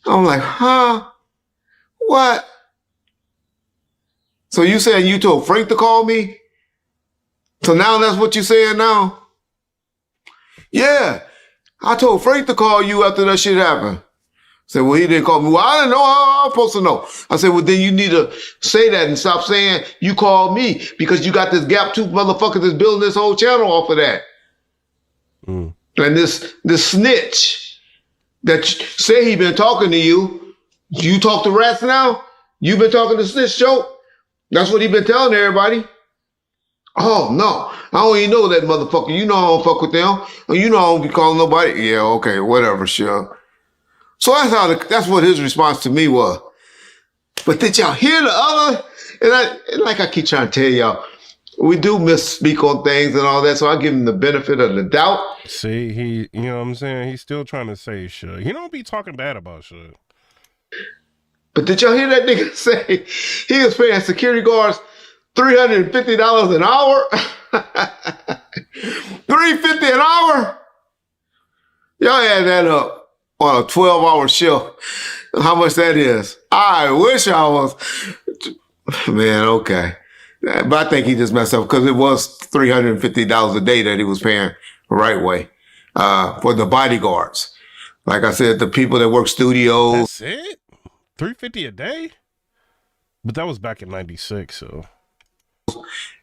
I'm like, huh? What? So you saying you told Frank to call me? So now that's what you saying now? Yeah. I told Frank to call you after that shit happened. I said, well, he didn't call me. Well, I didn't know how I'm supposed to know. I said, well, then you need to say that and stop saying you called me because you got this gap tooth motherfucker that's building this whole channel off of that. And this snitch that say he been talking to you, you talk to rats now? You been talking to snitch, Joe? That's what he been telling everybody. Oh, no. I don't even know that motherfucker. You know I don't fuck with them. You know I don't be calling nobody. Yeah, okay, whatever, sure. So that's what his response to me was. But did y'all hear the other? And like I keep trying to tell y'all, we do misspeak on things and all that, so I give him the benefit of the doubt. See, you know what I'm saying? He's still trying to say Suge. He don't be talking bad about Suge. But did y'all hear that nigga say he was paying security guards $350 an hour? $350 an hour? Y'all add that up on a 12-hour shift. How much that is? I wish I was. Man, okay. But I think he just messed up because it was $350 a day that he was paying the right way for the bodyguards. Like I said, the people that work studios. That's it? $350 a day? But that was back in '96, so.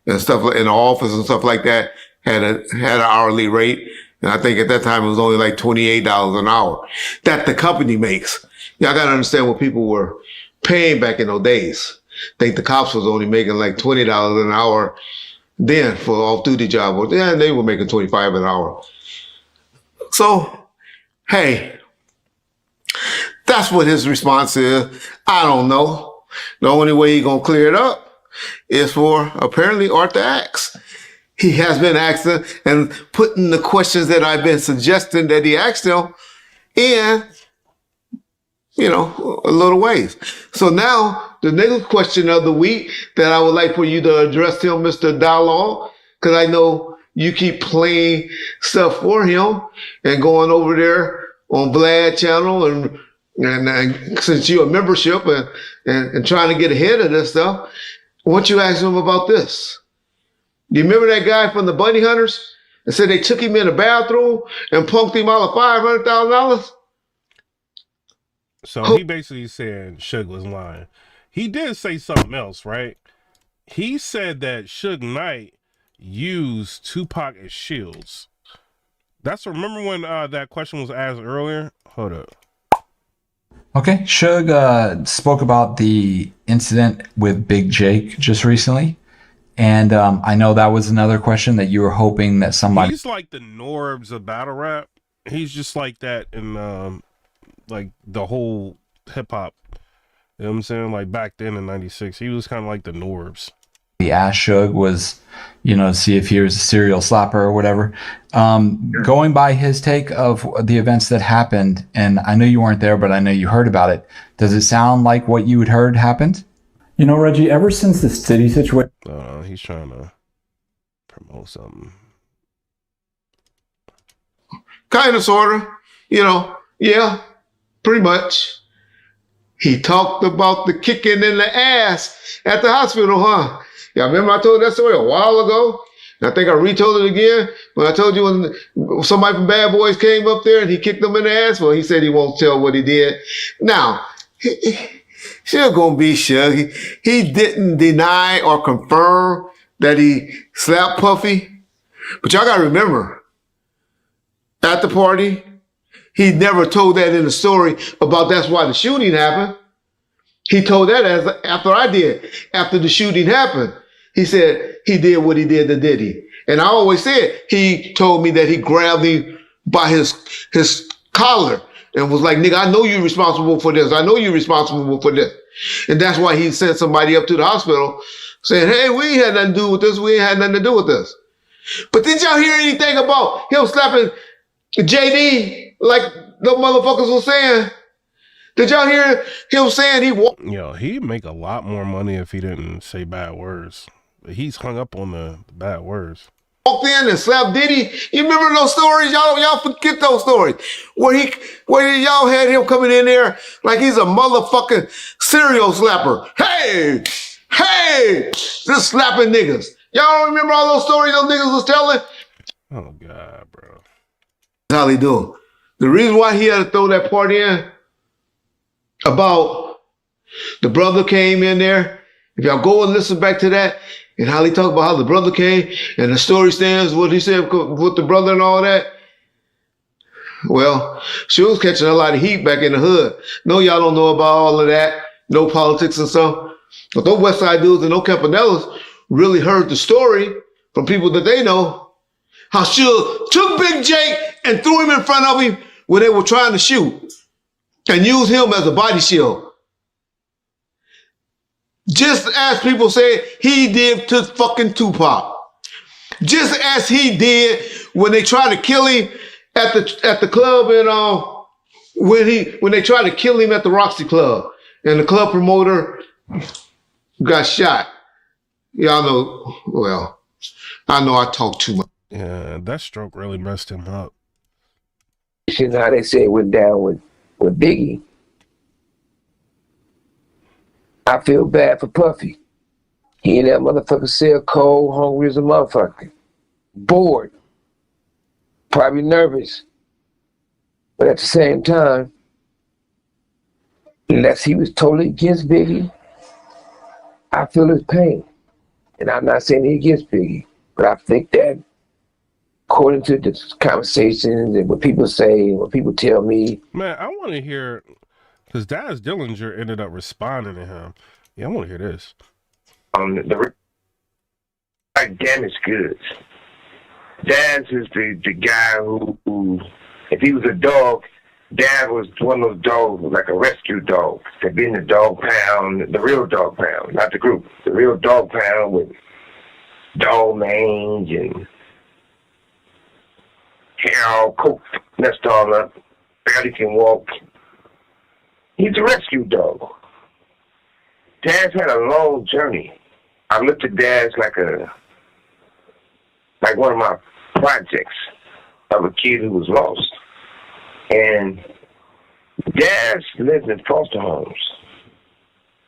And stuff in the office and stuff like that had an hourly rate. And I think at that time it was only like $28 an hour that the company makes. Y'all got to understand what people were paying back in those days. I think the cops was only making like $20 an hour then for off-duty job. Yeah, they were making $25 an hour. So, hey, that's what his response is. I don't know. The only way he's going to clear it up is for apparently Arthur Axe. He has been asking and putting the questions that I've been suggesting that he asked him in, a little ways. So now the next question of the week that I would like for you to address him, Mr. Dialogue, because I know you keep playing stuff for him and going over there on Vlad channel and since you're a membership and trying to get ahead of this stuff, I want you to ask him about this. Do you remember that guy from the Bunny Hunters that said they took him in the bathroom and punked him out of $500,000? So he basically said Suge was lying. He did say something else, right? He said that Suge Knight used Tupac as shields. Remember when that question was asked earlier? Hold up. Okay, Suge spoke about the incident with Big Jake just recently. And I know that was another question that you were hoping that somebody... He's like the Norbs of battle rap. He's just like that in like the whole hip hop. You know what I'm saying? Like back then in '96, he was kind of like the Norbs. The asked Suge was, to see if he was a serial slapper or whatever. Going by his take of the events that happened, and I know you weren't there, but I know you heard about it. Does it sound like what you had heard happened? Reggie, ever since the city situation... He's trying to promote something. Kind of, sort of. Yeah, pretty much. He talked about the kicking in the ass at the hospital, huh? Yeah, remember I told that story a while ago? And I think I retold it again when I told you when somebody from Bad Boys came up there and he kicked them in the ass. Well, he said he won't tell what he did. Now, Suge gonna be Suge. He didn't deny or confirm that he slapped Puffy. But y'all gotta remember, at the party, he never told that in the story about that's why the shooting happened. He told that after I did. After the shooting happened, he said he did what he did to Diddy. And I always said he told me that he grabbed him by his collar and was like, nigga, I know you're responsible for this. I know you're responsible for this. And that's why he sent somebody up to the hospital saying, hey, we ain't had nothing to do with this. We ain't had nothing to do with this. But did y'all hear anything about him slapping JD like the motherfuckers were saying? Did y'all hear him saying he'd make a lot more money if he didn't say bad words. But he's hung up on the bad words. Walked in and slapped Diddy. You remember those stories? Y'all forget those stories. Where y'all had him coming in there like he's a motherfucking serial slapper. Hey, just slapping niggas. Y'all remember all those stories those niggas was telling? Oh God, bro. That's how he do. The reason why he had to throw that part in about the brother came in there, if y'all go and listen back to that, and how he talked about how the brother came, and the story stands, what he said with the brother and all that, Well, she was catching a lot of heat back in the hood. No, y'all don't know about all of that. No politics and stuff. But those West Side dudes and those Campanellas really heard the story from people that they know. How Suge took Big Jake and threw him in front of him when they were trying to shoot and used him as a body shield. Just as people said he did to fucking Tupac. Just as he did when they tried to kill him at the club and when they tried to kill him at the Roxy Club and the club promoter got shot. Y'all know, well, I know I talk too much. Yeah, that stroke really messed him up. You know how they say it went down with Biggie. I feel bad for Puffy. He in that motherfucker cell cold, hungry as a motherfucker. Bored. Probably nervous. But at the same time, unless he was totally against Biggie, I feel his pain. And I'm not saying he against Biggie, but I think that according to the conversations and what people say, what people tell me. Man, I want to hear, because Daz Dillinger ended up responding to him. Yeah, I want to hear this. The damaged goods. Daz is the guy who, if he was a dog, Dad was one of those dogs, like a rescue dog. They'd be in the dog pound, the real dog pound, not the group. The real dog pound with dog mange and hair all cooked, messed all up, barely can walk. He's a rescue dog. Daz had a long journey. I looked at Daz like one of my projects of a kid who was lost. And Daz lived in foster homes.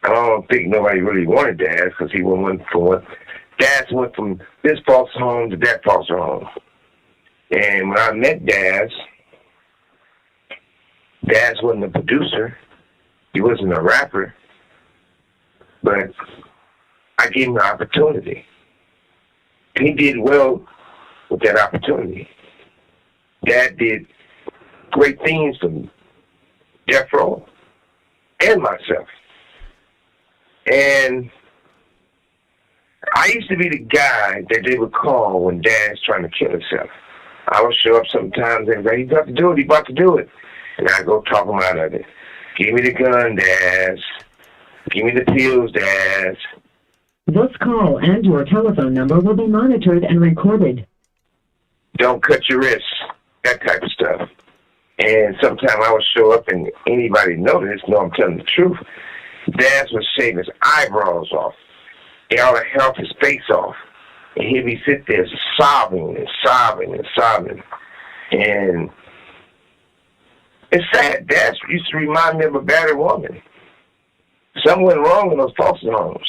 I don't think nobody really wanted Daz because he went from what Daz went from this foster home to that foster home. And when I met Daz wasn't a producer. He wasn't a rapper. But I gave him an opportunity. And he did well with that opportunity. Dad did great things for Death Row and myself. And I used to be the guy that they would call when Dad's trying to kill himself. I would show up sometimes and say, he's about to do it, he's about to do it. And I'd go talk him out of it. Give me the gun, Daz. Give me the pills, Daz. This call and your telephone number will be monitored and recorded. Don't cut your wrists, that type of stuff. And sometimes I would show up and anybody noticed, know I'm telling the truth. Daz would shave his eyebrows off. He ought to help his face off. And he'd be sit there sobbing and sobbing and sobbing. And it's sad. Daz used to remind me of a battered woman. Something went wrong in those foster homes.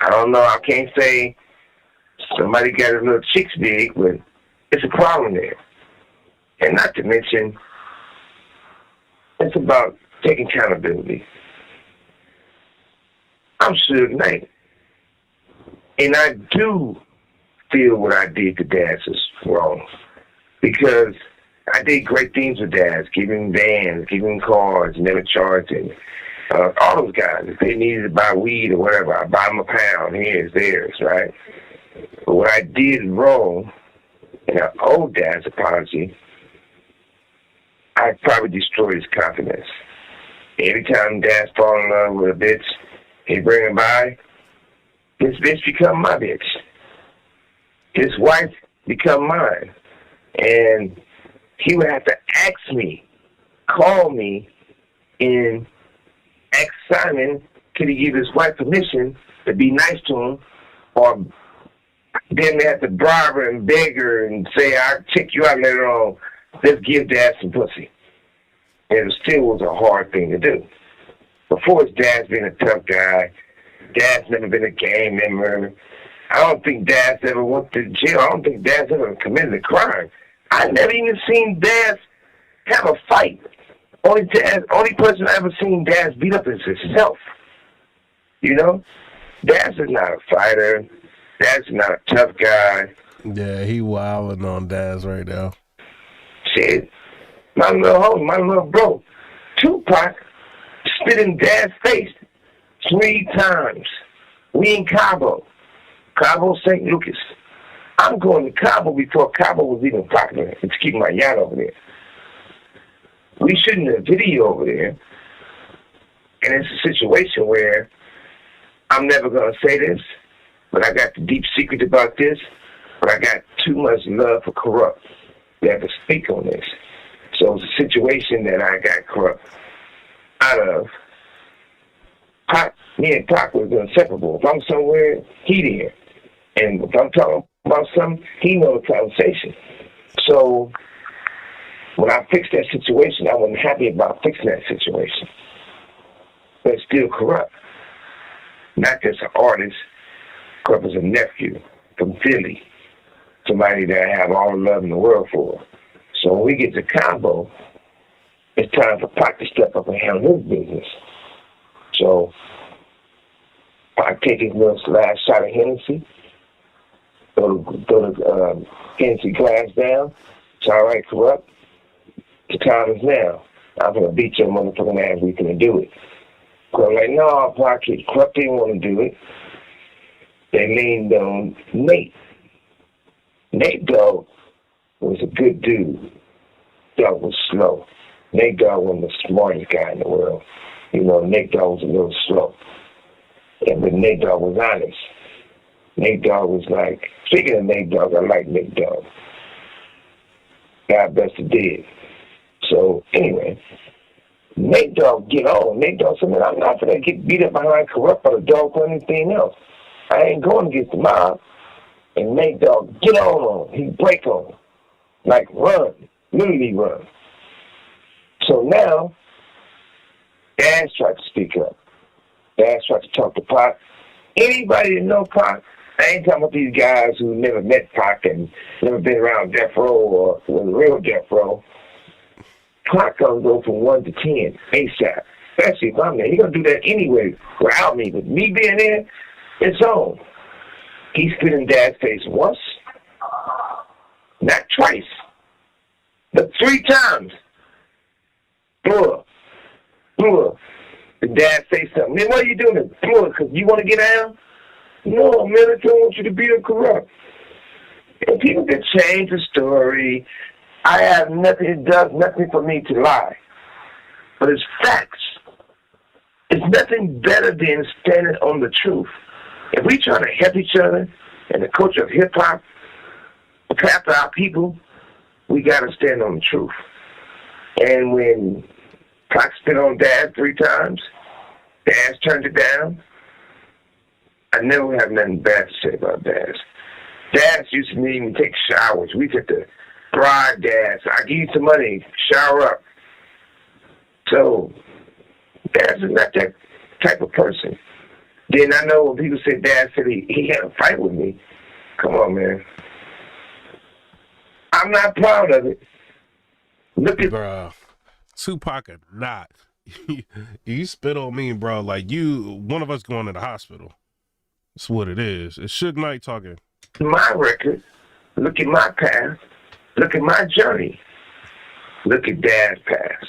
I don't know. I can't say somebody got a little chicks big, but it's a problem there. And not to mention, it's about taking accountability. I'm Suge Knight. And I do feel what I did to Daz is wrong. Because I did great things with Daz, giving vans, giving cars, never charged him. All those guys, if they needed to buy weed or whatever, I buy them a pound. Here's theirs, right? But what I did wrong, and I owe Daz apology, I probably destroyed his confidence. Every time Daz fall in love with a bitch, he bring her by, this bitch become my bitch. His wife become mine. And he would have to ask me, call me, and ask Simon, could he give his wife permission to be nice to him? Or then they have to bribe her and beg her and say, I'll check you out later on. Let's give Dad some pussy. And it still was a hard thing to do. Before his dad's been a tough guy. Dad's never been a gang member. I don't think Dad's ever went to jail. I don't think Dad's ever committed a crime. I never even seen Dad have a fight. Only person I ever seen Daz beat up is himself. You know? Daz is not a fighter. Daz is not a tough guy. Yeah, he wilding on Daz right now. Shit. my little homie, my little bro, Tupac, spit in Dad's face 3 times. We in Cabo, St. Lucas. I'm going to Cabo before Cabo was even popular. It's keeping my yacht over there. We shooting a video over there, and it's a situation where I'm never going to say this, but I got the deep secret about this, but I got too much love for Corrupt to have to speak on this. So it's a situation that I got Corrupt out of. Pac, me and Pac was inseparable. If I'm somewhere, he there. And if I'm talking about something, he knows the conversation. So when I fixed that situation, I wasn't happy about fixing that situation. But it's still Corrupt. Not just an artist, Corrupt is a nephew from Philly. Somebody that I have all the love in the world for. So when we get to Cabo, it's time for Pac to step up and handle his business. So Pac take his little last shot of Hennessy, throw the Hennessy glass down. It's all right, Corrupt. The time is now. I'm going to beat your motherfucking ass. We can do it. Corrupt like, no, Pac, Corrupt didn't want to do it. They leaned on Nate. Nate Dogg was a good dude. Dogg was slow. Nate Dogg wasn't the smartest guy in the world. You know, Nate Dogg was a little slow. But Nate Dogg was honest. Nate Dogg was like, speaking of Nate Dogg, I like Nate Dogg. God bless the dead. So, anyway, Nate Dogg get on. Nate Dogg said, man, I'm not going to get beat up behind Corrupt by the dog or anything else. I ain't going against the mob. And Nate Dogg get on him. He break on him. Like run. Literally run. So now, Daz tried to speak up. Daz tried to talk to Pac. Anybody that know Pac, I ain't talking about these guys who never met Pac and never been around Death Row or was real Death Row. Pac gonna go from 1 to 10 ASAP. Especially if I'm there. He's gonna do that anyway without me. But me being there, it's on. He spit in Dad's face once, not twice, but 3 times. Blew up. And Dad say something. Man, why are you doing this? Blew up because you want to get down? No, man, I don't want you to beat up Corrupt. And people can change the story. I have nothing, it does nothing for me to lie. But it's facts. It's nothing better than standing on the truth. If we try to help each other in the culture of hip-hop, look after our people, we got to stand on the truth. And when Pac spit on Daz 3 times, Daz turned it down, I never have nothing bad to say about Daz. Daz used to need me to take showers. We get to bribe Daz. I give you some money, shower up. So, Daz is not that type of person. Then I know when people say Dad said he had a fight with me. Come on, man. I'm not proud of it. Look at Bruh, Tupac or not. You spit on me, bro. Like one of us going to the hospital. That's what it is. It's Suge Knight talking. my record. Look at my past. Look at my journey. Look at Dad's past.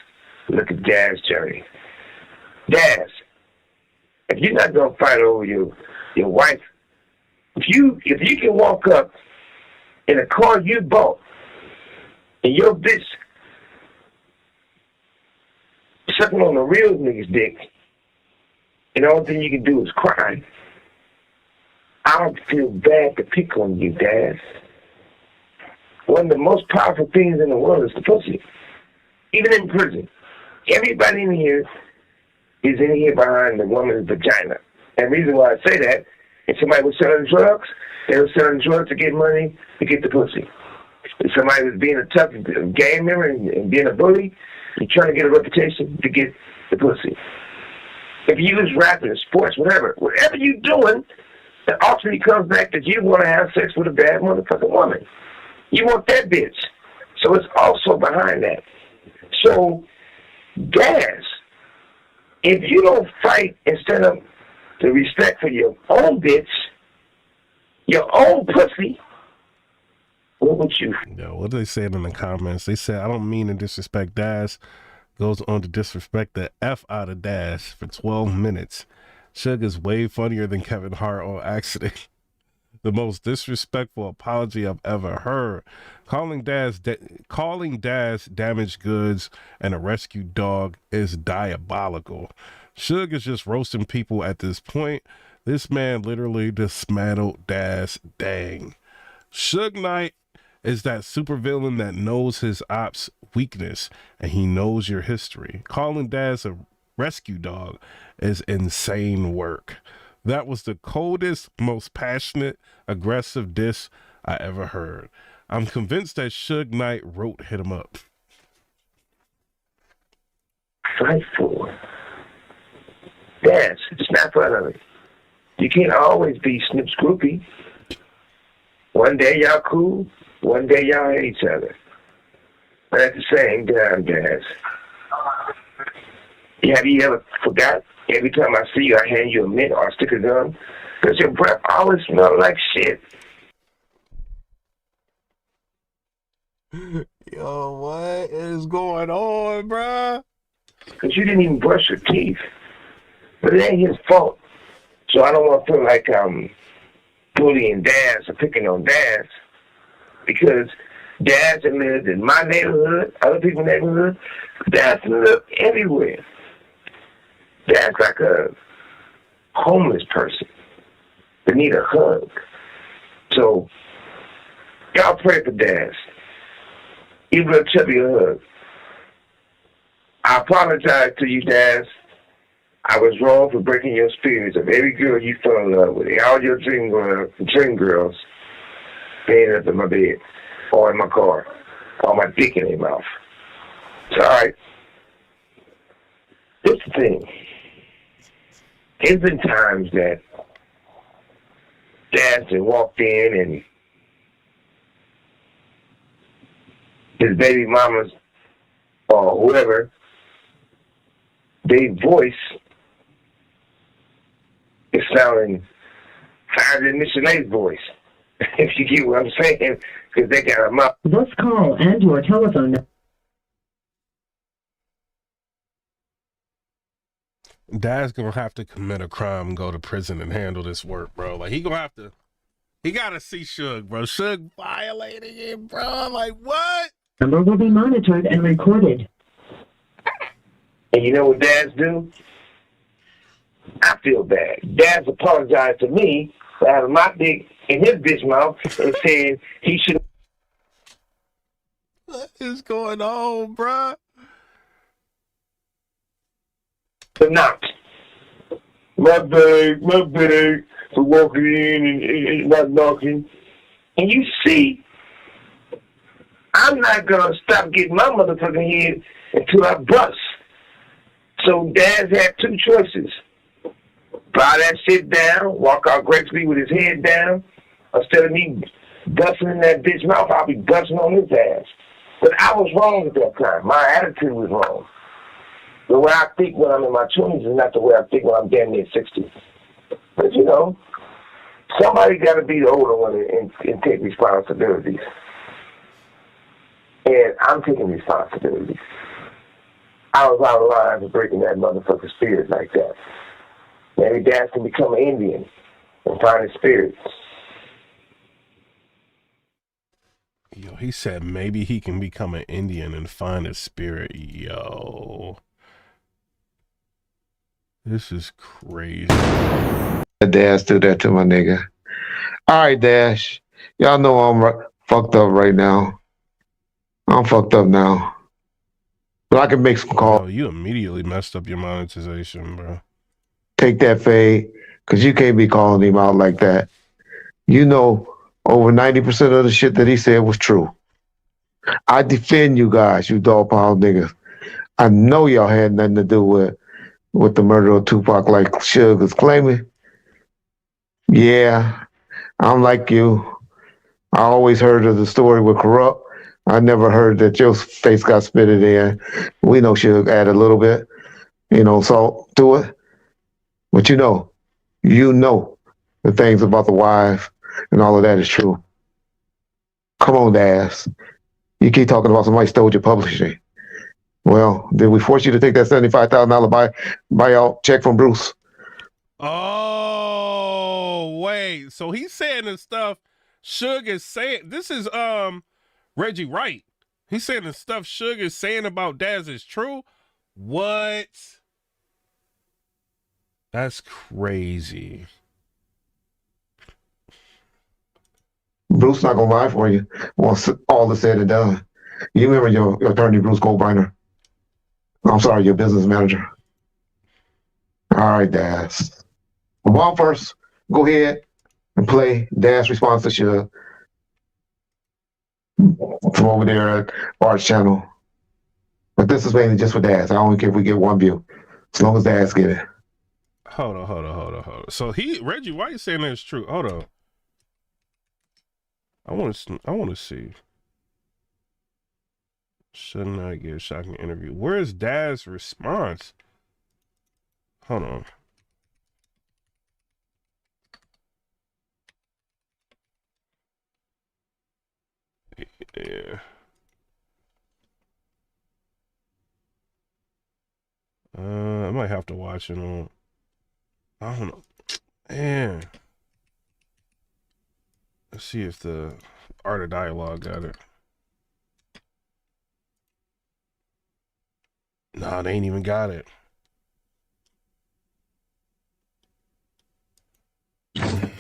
Look at Dad's journey. Daz, if you're not gonna fight over your wife, if you can walk up in a car you bought and your bitch sucking on a real nigga's dick, and the only thing you can do is cry, I don't feel bad to pick on you, Daz. One of the most powerful things in the world is the pussy. Even in prison. Everybody in here is in here behind the woman's vagina. And the reason why I say that, if somebody was selling drugs, they were selling drugs to get money to get the pussy. If somebody was being a tough gang member and being a bully, you're trying to get a reputation to get the pussy. If you use rapping, sports, whatever you're doing, it ultimately comes back that you want to have sex with a bad motherfucking woman. You want that bitch. So it's also behind that. So, Daz, if you don't fight and stand up to respect for your own bitch, your own pussy, What would you? Yo, what they said in the comments? They said, I don't mean to disrespect Daz. Goes on to disrespect the F out of Daz for 12 minutes. Suge is way funnier than Kevin Hart on accident. The most disrespectful apology I've ever heard. Calling Daz damaged goods and a rescue dog is diabolical. Suge is just roasting people at this point. This man literally dismantled Daz. Dang. Suge Knight is that supervillain that knows his ops' weakness and he knows your history. Calling Daz a rescue dog is insane work. That was the coldest, most passionate, aggressive diss I ever heard. I'm convinced that Suge Knight wrote Hit 'Em Up. Fight for. Daz, snap out of it. You can't always be Snoop's groupie. One day y'all cool, one day y'all hate each other. But at the same time, Daz, have you ever forgot? Every time I see you, I hand you a mint or a stick of gum. Because your breath always smells like shit. Yo, what is going on, bruh? Because you didn't even brush your teeth. But it ain't his fault. So I don't want to feel like I'm bullying Daz or picking on Daz. Because Daz had lived in my neighborhood, other people's neighborhood. Daz lived everywhere. Daz like a homeless person that need a hug. So y'all pray for Daz. Even a chubby hug. I apologize to you, Daz. I was wrong for breaking your spirits of every girl you fell in love with. All your dream girls being up in my bed or in my car or my dick in their mouth. It's all right. This the thing. There's been times that Daz had walked in and his baby mamas or whoever, their voice is sounding higher than Mr. A's voice. If you get what I'm saying, because they got a mouth. This call and your telephone number. Daz gonna have to commit a crime and go to prison and handle this work, bro. Like, he gotta see Suge, bro. Suge violating it, bro. Like, what? Number will be monitored and recorded. And you know what Daz do? I feel bad. Daz apologized to me for having my dick in his bitch mouth and said he should. What is going on, bro? Not. My bad for walking in and not knocking. And you see, I'm not gonna stop getting my motherfucking head until I bust. So Daz had two choices. Bow that shit down, walk out gracefully with his head down. Instead of me busting in that bitch mouth, I'll be busting on his ass. But I was wrong at that time. My attitude was wrong. The way I think when I'm in my 20s is not the way I think when I'm damn near 60. But you know, somebody got to be the older one and take responsibilities. And I'm taking responsibilities. I was out of line for breaking that motherfucking spirit like that. Maybe Dad can become an Indian and find his spirit. Yo, he said maybe he can become an Indian and find his spirit. Yo. This is crazy. Dash do that to my nigga. All right, Dash. Y'all know I'm fucked up right now. I'm fucked up now. But I can make some calls. Yo, you immediately messed up your monetization, bro. Take that fade, because you can't be calling him out like that. You know, over 90% of the shit that he said was true. I defend you guys, you dog pound niggas. I know y'all had nothing to do with the murder of Tupac like Suge is claiming. Yeah, I'm like you. I always heard of the story with Corrupt. I never heard that your face got spitted in. We know Suge added a little bit, salt to it. But you know the things about the wife and all of that is true. Come on, Daz. You keep talking about somebody stole your publishing. Well, did we force you to take that $75,000 buyout check from Bruce? Oh, wait. So he's saying the stuff Suge is saying. This is Reggie Wright. He's saying the stuff Suge is saying about Daz is true. What? That's crazy. Bruce not gonna lie for you once all is said and done. You remember your attorney, Bruce Goldbinder? I'm sorry, your business manager. All right, Daz. Well, first, go ahead and play Daz's response to Suge from over there at Art's channel. But this is mainly just for Daz. I only care if we get one view, as long as Daz get it. Hold on. So Reggie White saying that's true. Hold on. I want to see. Should not give a shocking interview. Where is Daz's response? Hold on. Yeah. I might have to watch it on. I don't know. Man. Let's see if the Art of Dialogue got it. Nah, they ain't even got it.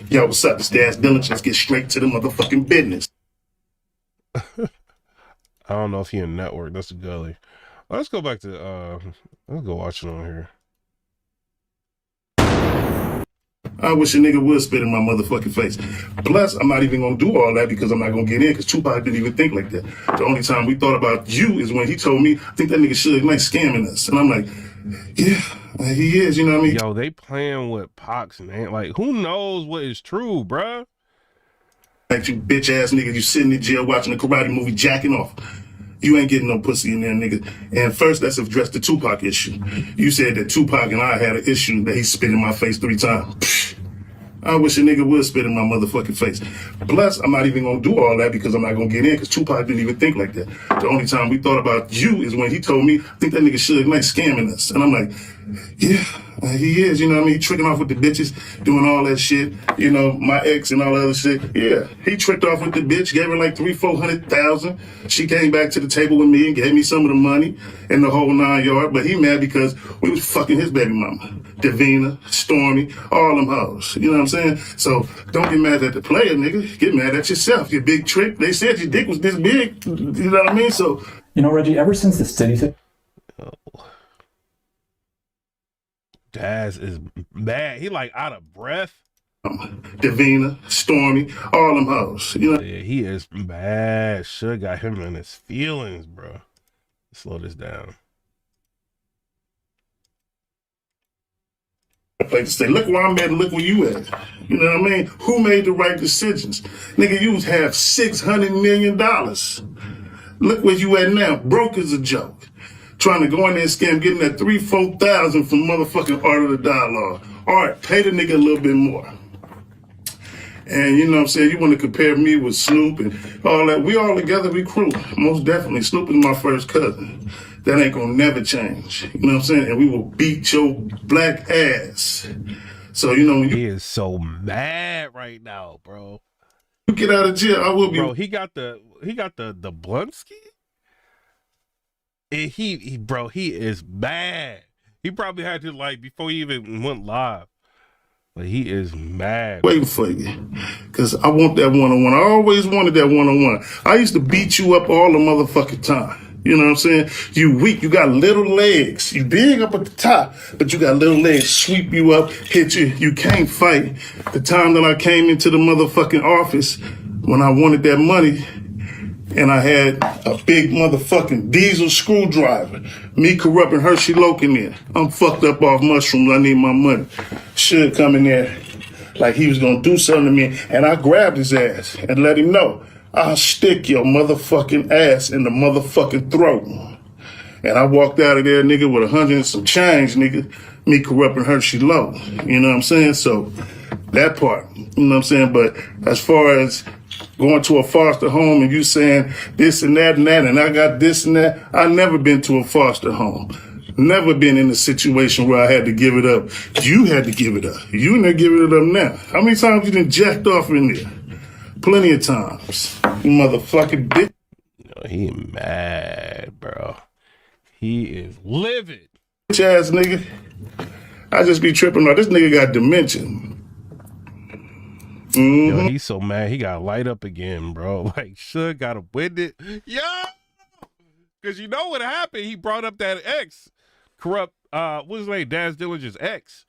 Yo, what's up? It's Daz Dillinger. Let's get straight to the motherfucking business. I don't know if he in network. That's a gully. Let's go back to let's go watch it on here. I wish a nigga would spit in my motherfucking face. Plus, I'm not even gonna do all that because I'm not gonna get in because Tupac didn't even think like that. The only time we thought about you is when he told me, I think that nigga Suge Knight scamming us. And I'm like, yeah, he is, you know what I mean? Yo, they playing with Pac's name. Like, who knows what is true, bruh? Like, you bitch ass nigga, you sitting in jail watching a karate movie jacking off. You ain't getting no pussy in there, nigga. And first, let's address the Tupac issue. You said that Tupac and I had an issue that he spit in my face 3 times. Psh, I wish a nigga would spit in my motherfucking face. Plus, I'm not even gonna do all that because I'm not gonna get in because Tupac didn't even think like that. The only time we thought about you is when he told me, I think that nigga Suge Knight scamming us. And I'm like, yeah, he is, you know what I mean? He tricking off with the bitches, doing all that shit, you know, my ex and all that other shit. Yeah, he tricked off with the bitch, gave her like 300,000-400,000. She came back to the table with me and gave me some of the money and the whole 9 yards. But he mad because we was fucking his baby mama, Davina, Stormy, all them hoes. You know what I'm saying? So don't get mad at the player, nigga. Get mad at yourself. Your big trick. They said your dick was this big. You know what I mean? So, You know, Reggie, ever since the city... Daz is mad. He like out of breath. Davina, Stormy, all them hoes. You know? Yeah, he is mad. Suge got him in his feelings, bro. Slow this down. Like to say, look where I'm at and look where you at. You know what I mean? Who made the right decisions? Nigga, you have $600 million. Look where you at now. Broke as a joke. Trying to go in there and scam, getting that 3,000-4,000 from motherfucking Art of the Dialogue. All right, pay the nigga a little bit more. And you know what I'm saying? You want to compare me with Snoop and all that. We all together, we crew. Most definitely. Snoop is my first cousin. That ain't gonna never change. You know what I'm saying? And we will beat your black ass. So, you know, when He is so mad right now, bro. you get out of jail, I will be. Bro, he got the Bluntsky. And he is mad. He probably had to, like, before he even went live. Like, he is mad. Waiting for you. Because I want that one-on-one. I always wanted that one-on-one. I used to beat you up all the motherfucking time. You know what I'm saying? You weak. You got little legs. You big up at the top, but you got little legs. Sweep you up, hit you. You can't fight. The time that I came into the motherfucking office, when I wanted that money, and I had a big motherfucking diesel screwdriver. Me corrupting Hershey Loke in there. I'm fucked up off mushrooms. I need my money. Should come in there like he was gonna do something to me. And I grabbed his ass and let him know, I'll stick your motherfucking ass in the motherfucking throat. And I walked out of there, nigga, with 100 and some change, nigga. Me corrupting Hershey Loke. You know what I'm saying? So that part, you know what I'm saying? But as far as going to a foster home and you saying this and that, and I got this and that. I never been to a foster home. Never been in a situation where I had to give it up. You had to give it up. You not giving it up now. How many times you done jacked off in there? Plenty of times. You motherfucking bitch. He mad, bro. He is livid. Bitch ass nigga. I just be tripping out. This nigga got dementia. Yo, he's so mad. He got light up again, bro. Like, Suge got him with it. Yo! Because you know what happened? He brought up that ex. Corrupt, what's his name? Daz Dillinger's ex.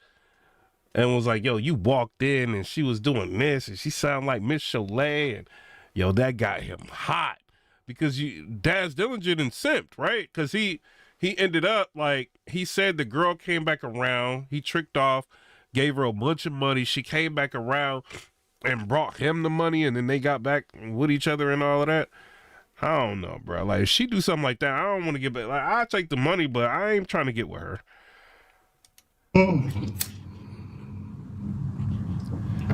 And was like, yo, you walked in and she was doing this and she sounded like Miss Cholet. And, yo, that got him hot. Because Daz Dillinger done simped, right? Because he ended up, like, he said the girl came back around. He tricked off, gave her a bunch of money. She came back around and brought him the money, and then they got back with each other and all of that. I don't know, bro. Like, if she do something like that, I don't want to get back. Like, I take the money, but I ain't trying to get with her.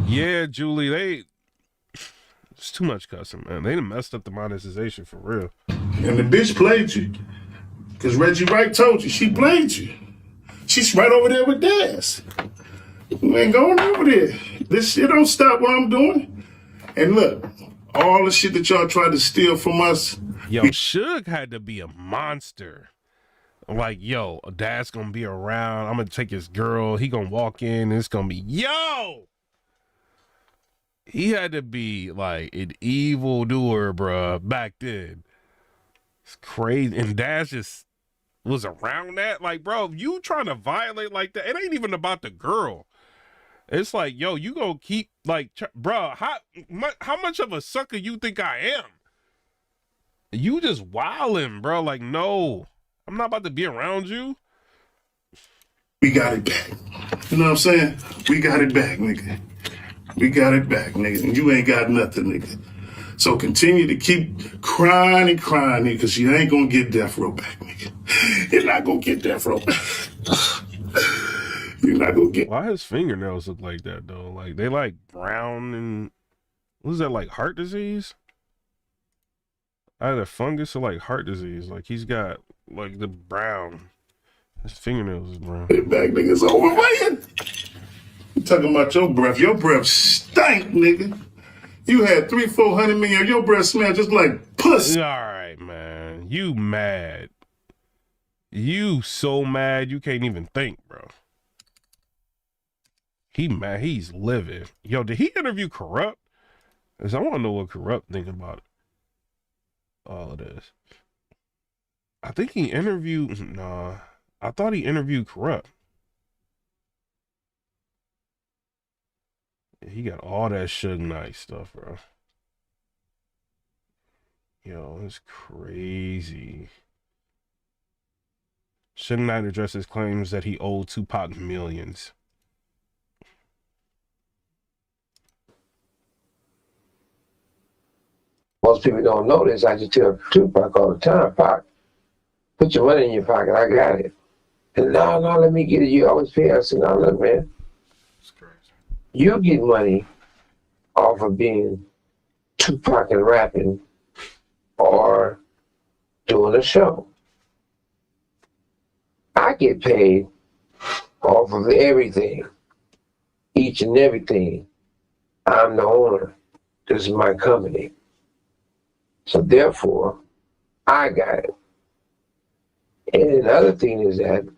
Yeah, Julie, it's too much cussing, man. They done messed up the monetization for real. And the bitch played you. Because Reggie Wright told you, she played you. She's right over there with Daz. You ain't going over there. This shit don't stop what I'm doing. And look, all the shit that y'all tried to steal from us. Yo, Suge had to be a monster. Like, yo, Dad's gonna be around. I'm gonna take his girl. He gonna walk in. And it's gonna be, yo! He had to be like an evil doer, bruh, back then. It's crazy. And Daz just was around that. Like, bro, you trying to violate like that, it ain't even about the girl. It's like, yo, you gonna keep, like, bro, how much of a sucker you think I am? You just wildin', bro. Like, no, I'm not about to be around you. We got it back. You know what I'm saying? We got it back, nigga. We got it back, nigga. And you ain't got nothing, nigga. So continue to keep crying and crying, nigga, because you ain't gonna get death row back, nigga. You're not gonna get death row back. You're not gonna get. Why his fingernails look like that though? Like they like brown and what is that, like heart disease? Either fungus or like heart disease. Like he's got like the brown. His fingernails is brown. Get back, nigga. It's over, man. You talking about your breath? Your breath stank, nigga. You had 300-400 million. Your breath smelled just like pussy. All right, man. You mad? You so mad you can't even think, bro. He mad. He's livid. Yo, did he interview Corrupt? Cause I want to know what Corrupt think about all of this. I think he interviewed. Nah, I thought he interviewed Corrupt. He got all that Suge Knight stuff, bro. Yo, it's crazy. Suge Knight addresses claims that he owed Tupac millions. Most people don't know this. I just tell Tupac all the time, Pac, put your money in your pocket. I got it. And no, let me get it. You always pay. I said, no, look, man. You get money off of being Tupac and rapping or doing a show. I get paid off of everything, each and everything. I'm the owner. This is my company. So therefore, I got it. And another thing is that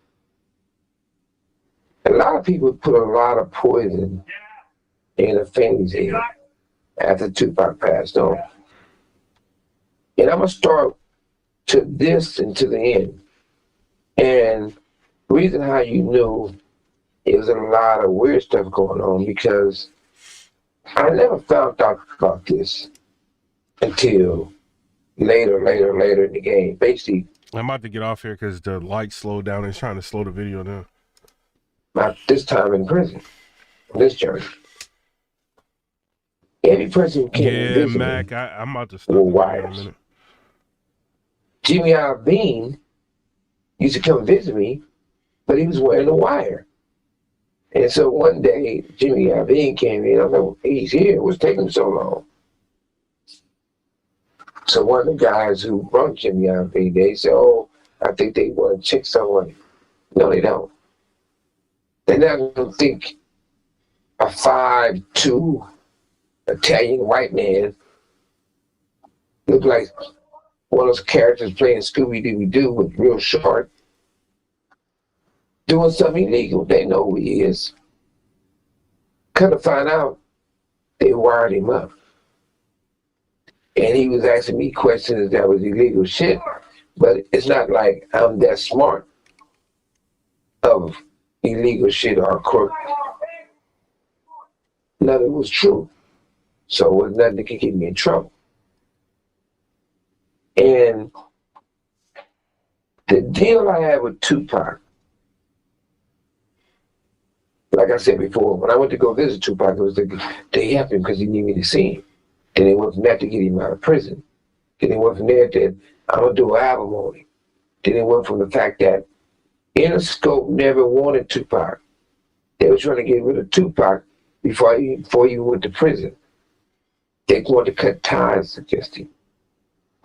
a lot of people put a lot of poison in a family's head after Tupac passed on. And I'm going to start to this and to the end. And the reason how you knew it was a lot of weird stuff going on because I never found out about this until later in the game. Basically, I'm about to get off here because the light slowed down and it's trying to slow the video down. not this time in prison, this journey. Every person who came to visit Mac, me I'm about to stop were in a wires. minute. Jimmy Iovine used to come visit me, but he was wearing a wire. And so one day, Jimmy Iovine came in. I was like, he's here. What's taking so long? So one of the guys who run Jimmy Iovine, they say, "Oh, I think they want to check someone." No, they don't. They're not going to think a 5'2" Italian white man look like one of those characters playing Scooby-Doo with real short, doing something illegal. They know who he is. Come to find out, they wired him up. And he was asking me questions that was illegal shit, but it's not like I'm that smart of illegal shit or crook. None of it was true. So it was nothing that could get me in trouble. And the deal I had with Tupac, like I said before, when I went to go visit Tupac, it was to help him because he needed me to see him. Then it went from that to get him out of prison. Then it went from there to, I'm going to do an album on him. Then it went from the fact that Interscope never wanted Tupac. They were trying to get rid of Tupac before he went to prison. They wanted to cut ties against him.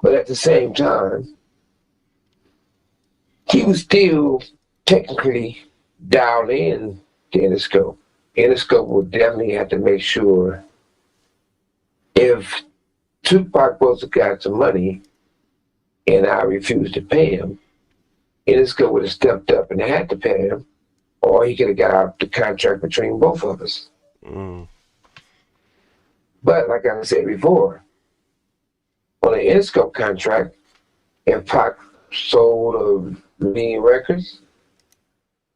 But at the same time, he was still technically dialed in to Interscope. Interscope would definitely have to make sure if Tupac was got some money and I refused to pay him, Interscope would have stepped up and had to pay him, or he could have got out the contract between both of us. Mm. But like I said before, on the Interscope contract, if Pac sold a million records,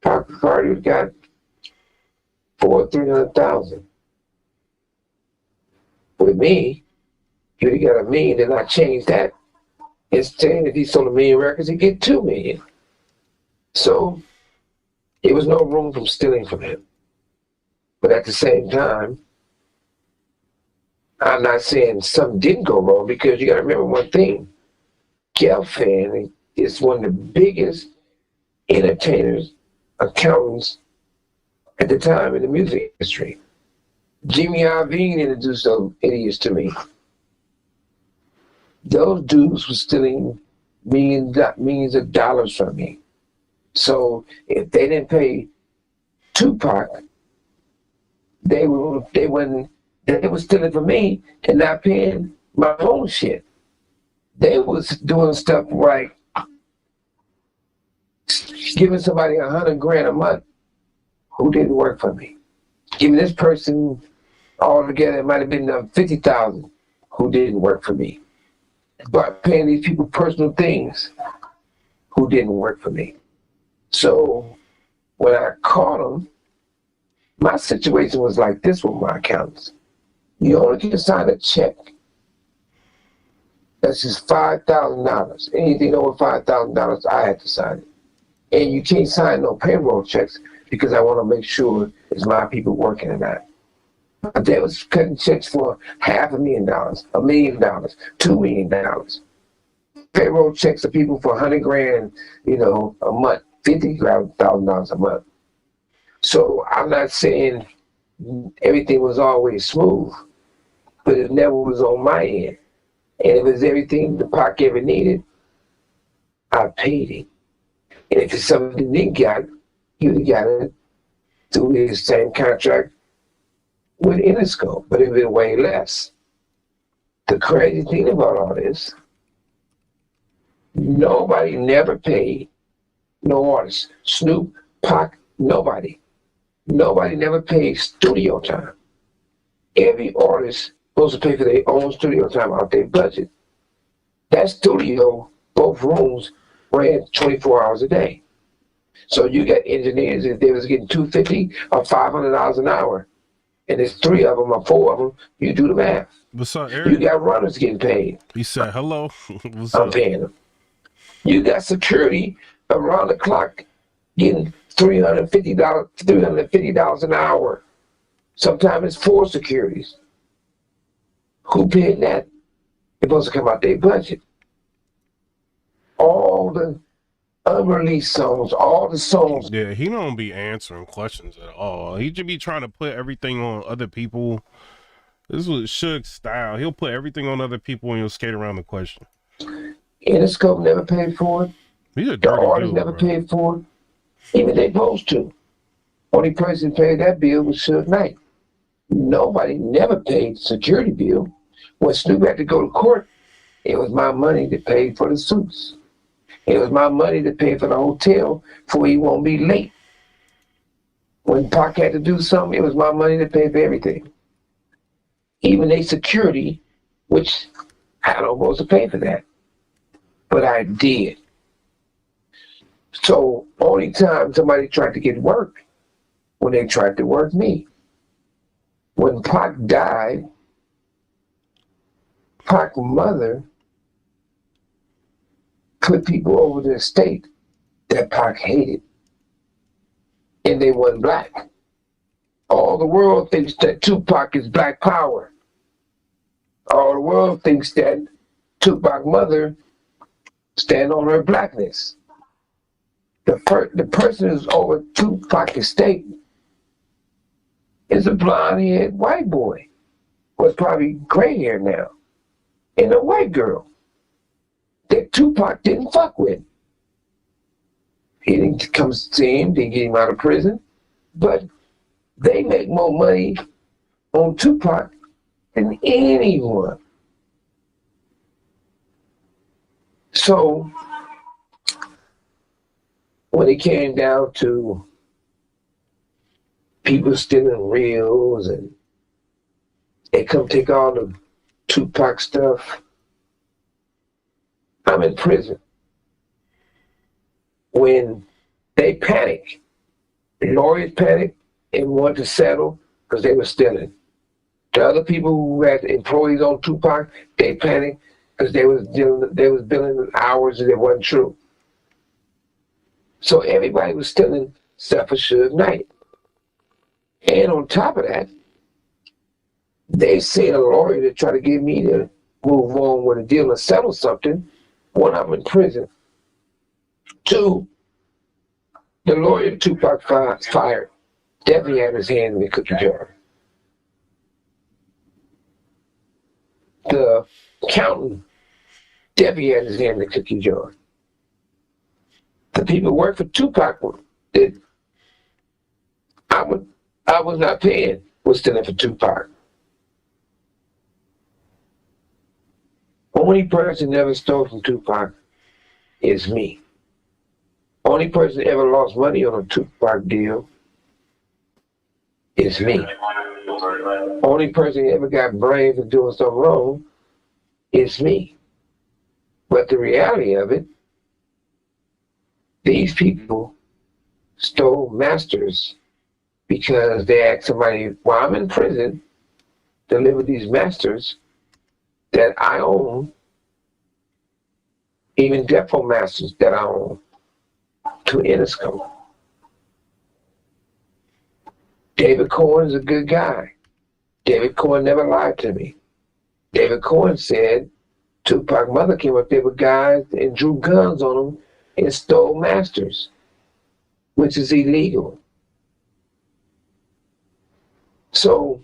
Pac already got $300,000. With me, he would have got $1 million, then I changed that. Instead, if he sold 1 million records, he'd get $2 million. So there was no room from stealing from him. But at the same time, I'm not saying something didn't go wrong, because you got to remember one thing. Gelfand is one of the biggest entertainers, accountants at the time in the music industry. Jimmy Iovine introduced those idiots to me. Those dudes were stealing millions of dollars from me. So if they didn't pay Tupac, they were stealing from me and not paying my own shit. They was doing stuff like giving somebody $100,000 a month who didn't work for me. Giving this person altogether, it might have been $50,000 who didn't work for me. But paying these people personal things who didn't work for me. So when I caught them, my situation was like this with my accountants. You only can sign a check. That's just $5,000. Anything over $5,000, I had to sign it. And you can't sign no payroll checks because I want to make sure it's my people working or not. But they was cutting checks for $500,000, $1 million, $2 million. Payroll checks are people for $100,000, a month, $50,000 a month. So I'm not saying everything was always smooth, but it never was on my end. And if it's everything the Pac ever needed, I paid it. And if it's something he didn't get, he would have got it through his same contract with Interscope, but it would be way less. The crazy thing about all this, nobody never paid no artist. Snoop, Pac, nobody. Nobody never paid studio time. Every artist supposed to pay for their own studio time out their budget. That studio, both rooms, ran 24 hours a day. So you got engineers, if they was getting $250 or $500 an hour, and there's 3 of them or 4 of them, you do the math. What's up, Eric? You got runners getting paid. He said, hello. What's I'm up? paying them. You got security around the clock getting $350 an hour. Sometimes it's 4 securities. Who paid that? It's supposed to come out their budget. All the unreleased songs, all the songs. Yeah, he don't be answering questions at all. He just be trying to put everything on other people. This was Suge's style. He'll put everything on other people and he'll skate around the question. Interscope never paid for it. He's a The dirty artist dude, never bro. paid for it. Even they supposed to. Only person who paid that bill was Suge Knight. Nobody never paid the security bill. When Snoop had to go to court, it was my money that paid for the suits. It was my money that paid for the hotel for he won't be late. When Pac had to do something, it was my money that paid for everything. Even a security, which I don't supposed to pay for that. But I did. So only time somebody tried to get work, when they tried to work me. When Pac died, Pac's mother put people over the estate that Pac hated. And they wasn't black. All the world thinks that Tupac is black power. All the world thinks that Tupac's mother stand on her blackness. The person who's over Tupac's estate is a blonde-haired white boy, with probably gray hair now, and a white girl that Tupac didn't fuck with. He didn't come see him, didn't get him out of prison, but they make more money on Tupac than anyone. So when it came down to people stealing reels and they come take all the Tupac stuff, I'm in prison. When they panic, the lawyers panic and want to settle because they were stealing. The other people who had employees on Tupac, they panicked because they was billing hours that wasn't true. So everybody was stealing except for Suge Knight. And on top of that, they sent a lawyer to try to get me to move on with a deal and settle something when I'm in prison. Two, the lawyer Tupac fired definitely had his hand in the cookie jar. The accountant definitely had his hand in the cookie jar. The people who worked for Tupac that I was not paying was stealing for Tupac. Only person that ever stole from Tupac is me. Only person that ever lost money on a Tupac deal is me. Only person that ever got blamed for doing something wrong is me. But the reality of it, these people stole masters because they asked somebody, while I'm in prison, deliver these masters that I own, even depot masters that I own, to Interscope. David Cohen is a good guy. David Cohen never lied to me. David Cohen said Tupac's mother came up there with guys and drew guns on them and stole masters, which is illegal. So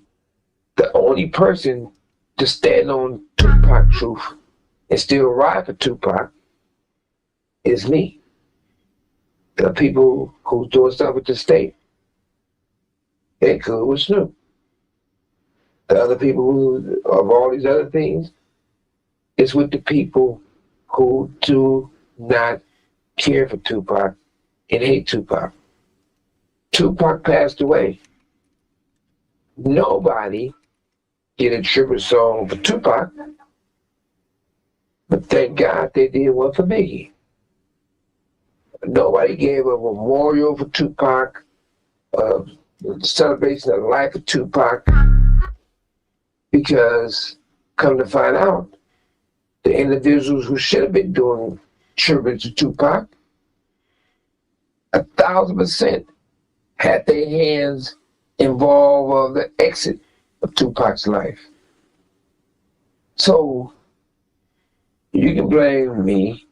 the only person to stand on Tupac truth and still ride for Tupac is me. The people who's doing stuff with the state, they cool with Snoop. The other people who of all these other things is with the people who do not care for Tupac and hate Tupac. Tupac passed away. Nobody did a tribute song for Tupac, but thank God they did one for Biggie. Nobody gave a memorial for Tupac, celebration of the life of Tupac, because come to find out, the individuals who should have been doing tribute to Tupac, 1,000% had their hands involved of the exit of Tupac's life. So you can blame me,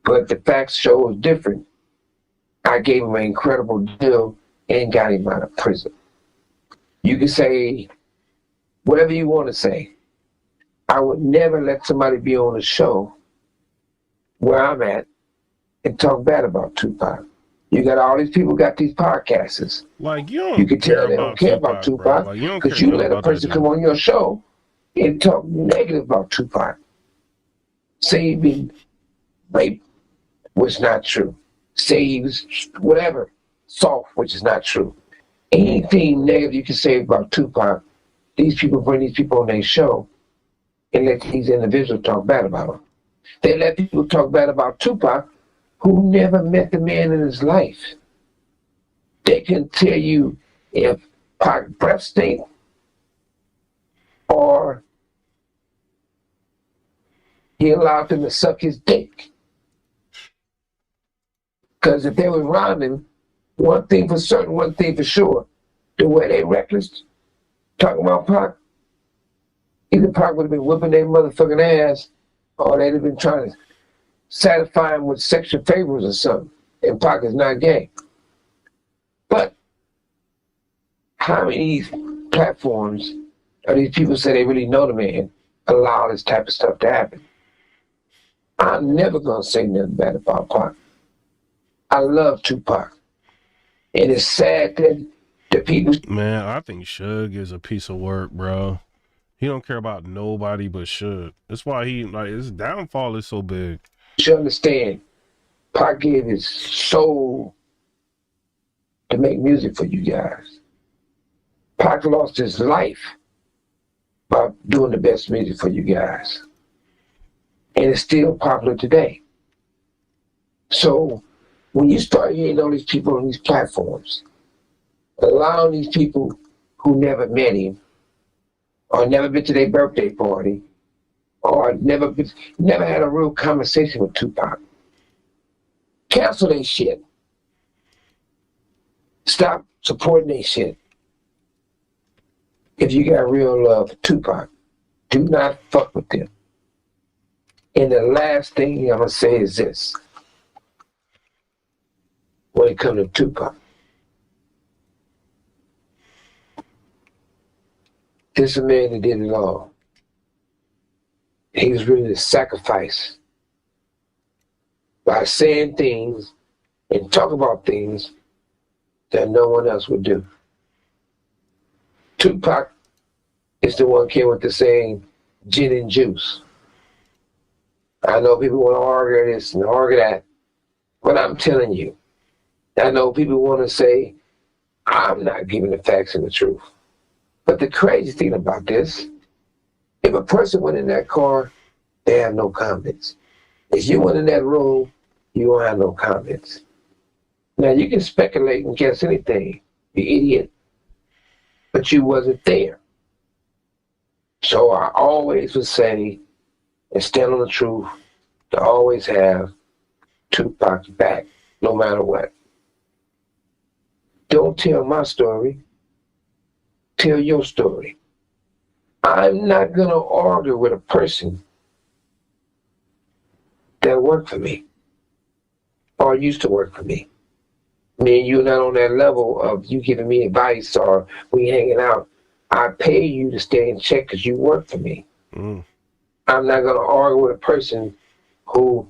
but the facts show is different. I gave him an incredible deal and got him out of prison. You can say whatever you want to say. I would never let somebody be on a show where I'm at and talk bad about Tupac. You got all these people got these podcasts. Like you You don't can care tell they about don't care about Tupac, bro. Tupac Like you don't care because you nothing let a about that person dude. come on your show and talk negative about Tupac. Say he been raped, which is not true. Say he was whatever, soft, which is not true. Anything negative you can say about Tupac, these people bring these people on their show and let these individuals talk bad about him. They let people talk bad about Tupac who never met the man in his life. They can tell you if Pac breath stink or he allowed them to suck his dick. Because if they were around him, one thing for certain, one thing for sure, the way they reckless talking about Pac, either Pac would have been whipping their motherfucking ass or they'd have been trying to satisfy him with sexual favors or something. And Pac is not gay. But how many platforms are these people say they really know the man allow this type of stuff to happen? I'm never gonna say nothing bad about Pac. I love Tupac. And it's sad that the people... Man, I think Suge is a piece of work, bro. He don't care about nobody but Suge. That's why his downfall is so big. should understand, Pac gave his soul to make music for you guys. Pac lost his life by doing the best music for you guys. And it's still popular today. So when you start hearing all these people on these platforms, allowing these people who never met him, or never been to their birthday party, or never had a real conversation with Tupac, cancel their shit. Stop supporting their shit. If you got real love for Tupac, do not fuck with them. And the last thing I'm gonna say is this. When it comes to Tupac, this is a man that did it all. He was willing to sacrifice by saying things and talk about things that no one else would do. Tupac is the one who came with the saying, gin and juice. I know people want to argue this and argue that, but I'm telling you, I know people want to say, I'm not giving the facts and the truth. But the crazy thing about this, if a person went in that car, they have no comments. If you went in that room, you won't have no comments. Now you can speculate and guess anything, you idiot, but you wasn't there. So I always would say, and stand on the truth, to always have Tupac's back, no matter what. Don't tell my story, tell your story. I'm not gonna argue with a person that worked for me or used to work for me. Me and you are not on that level of you giving me advice or we hanging out. I pay you to stay in check because you work for me. I'm not gonna argue with a person who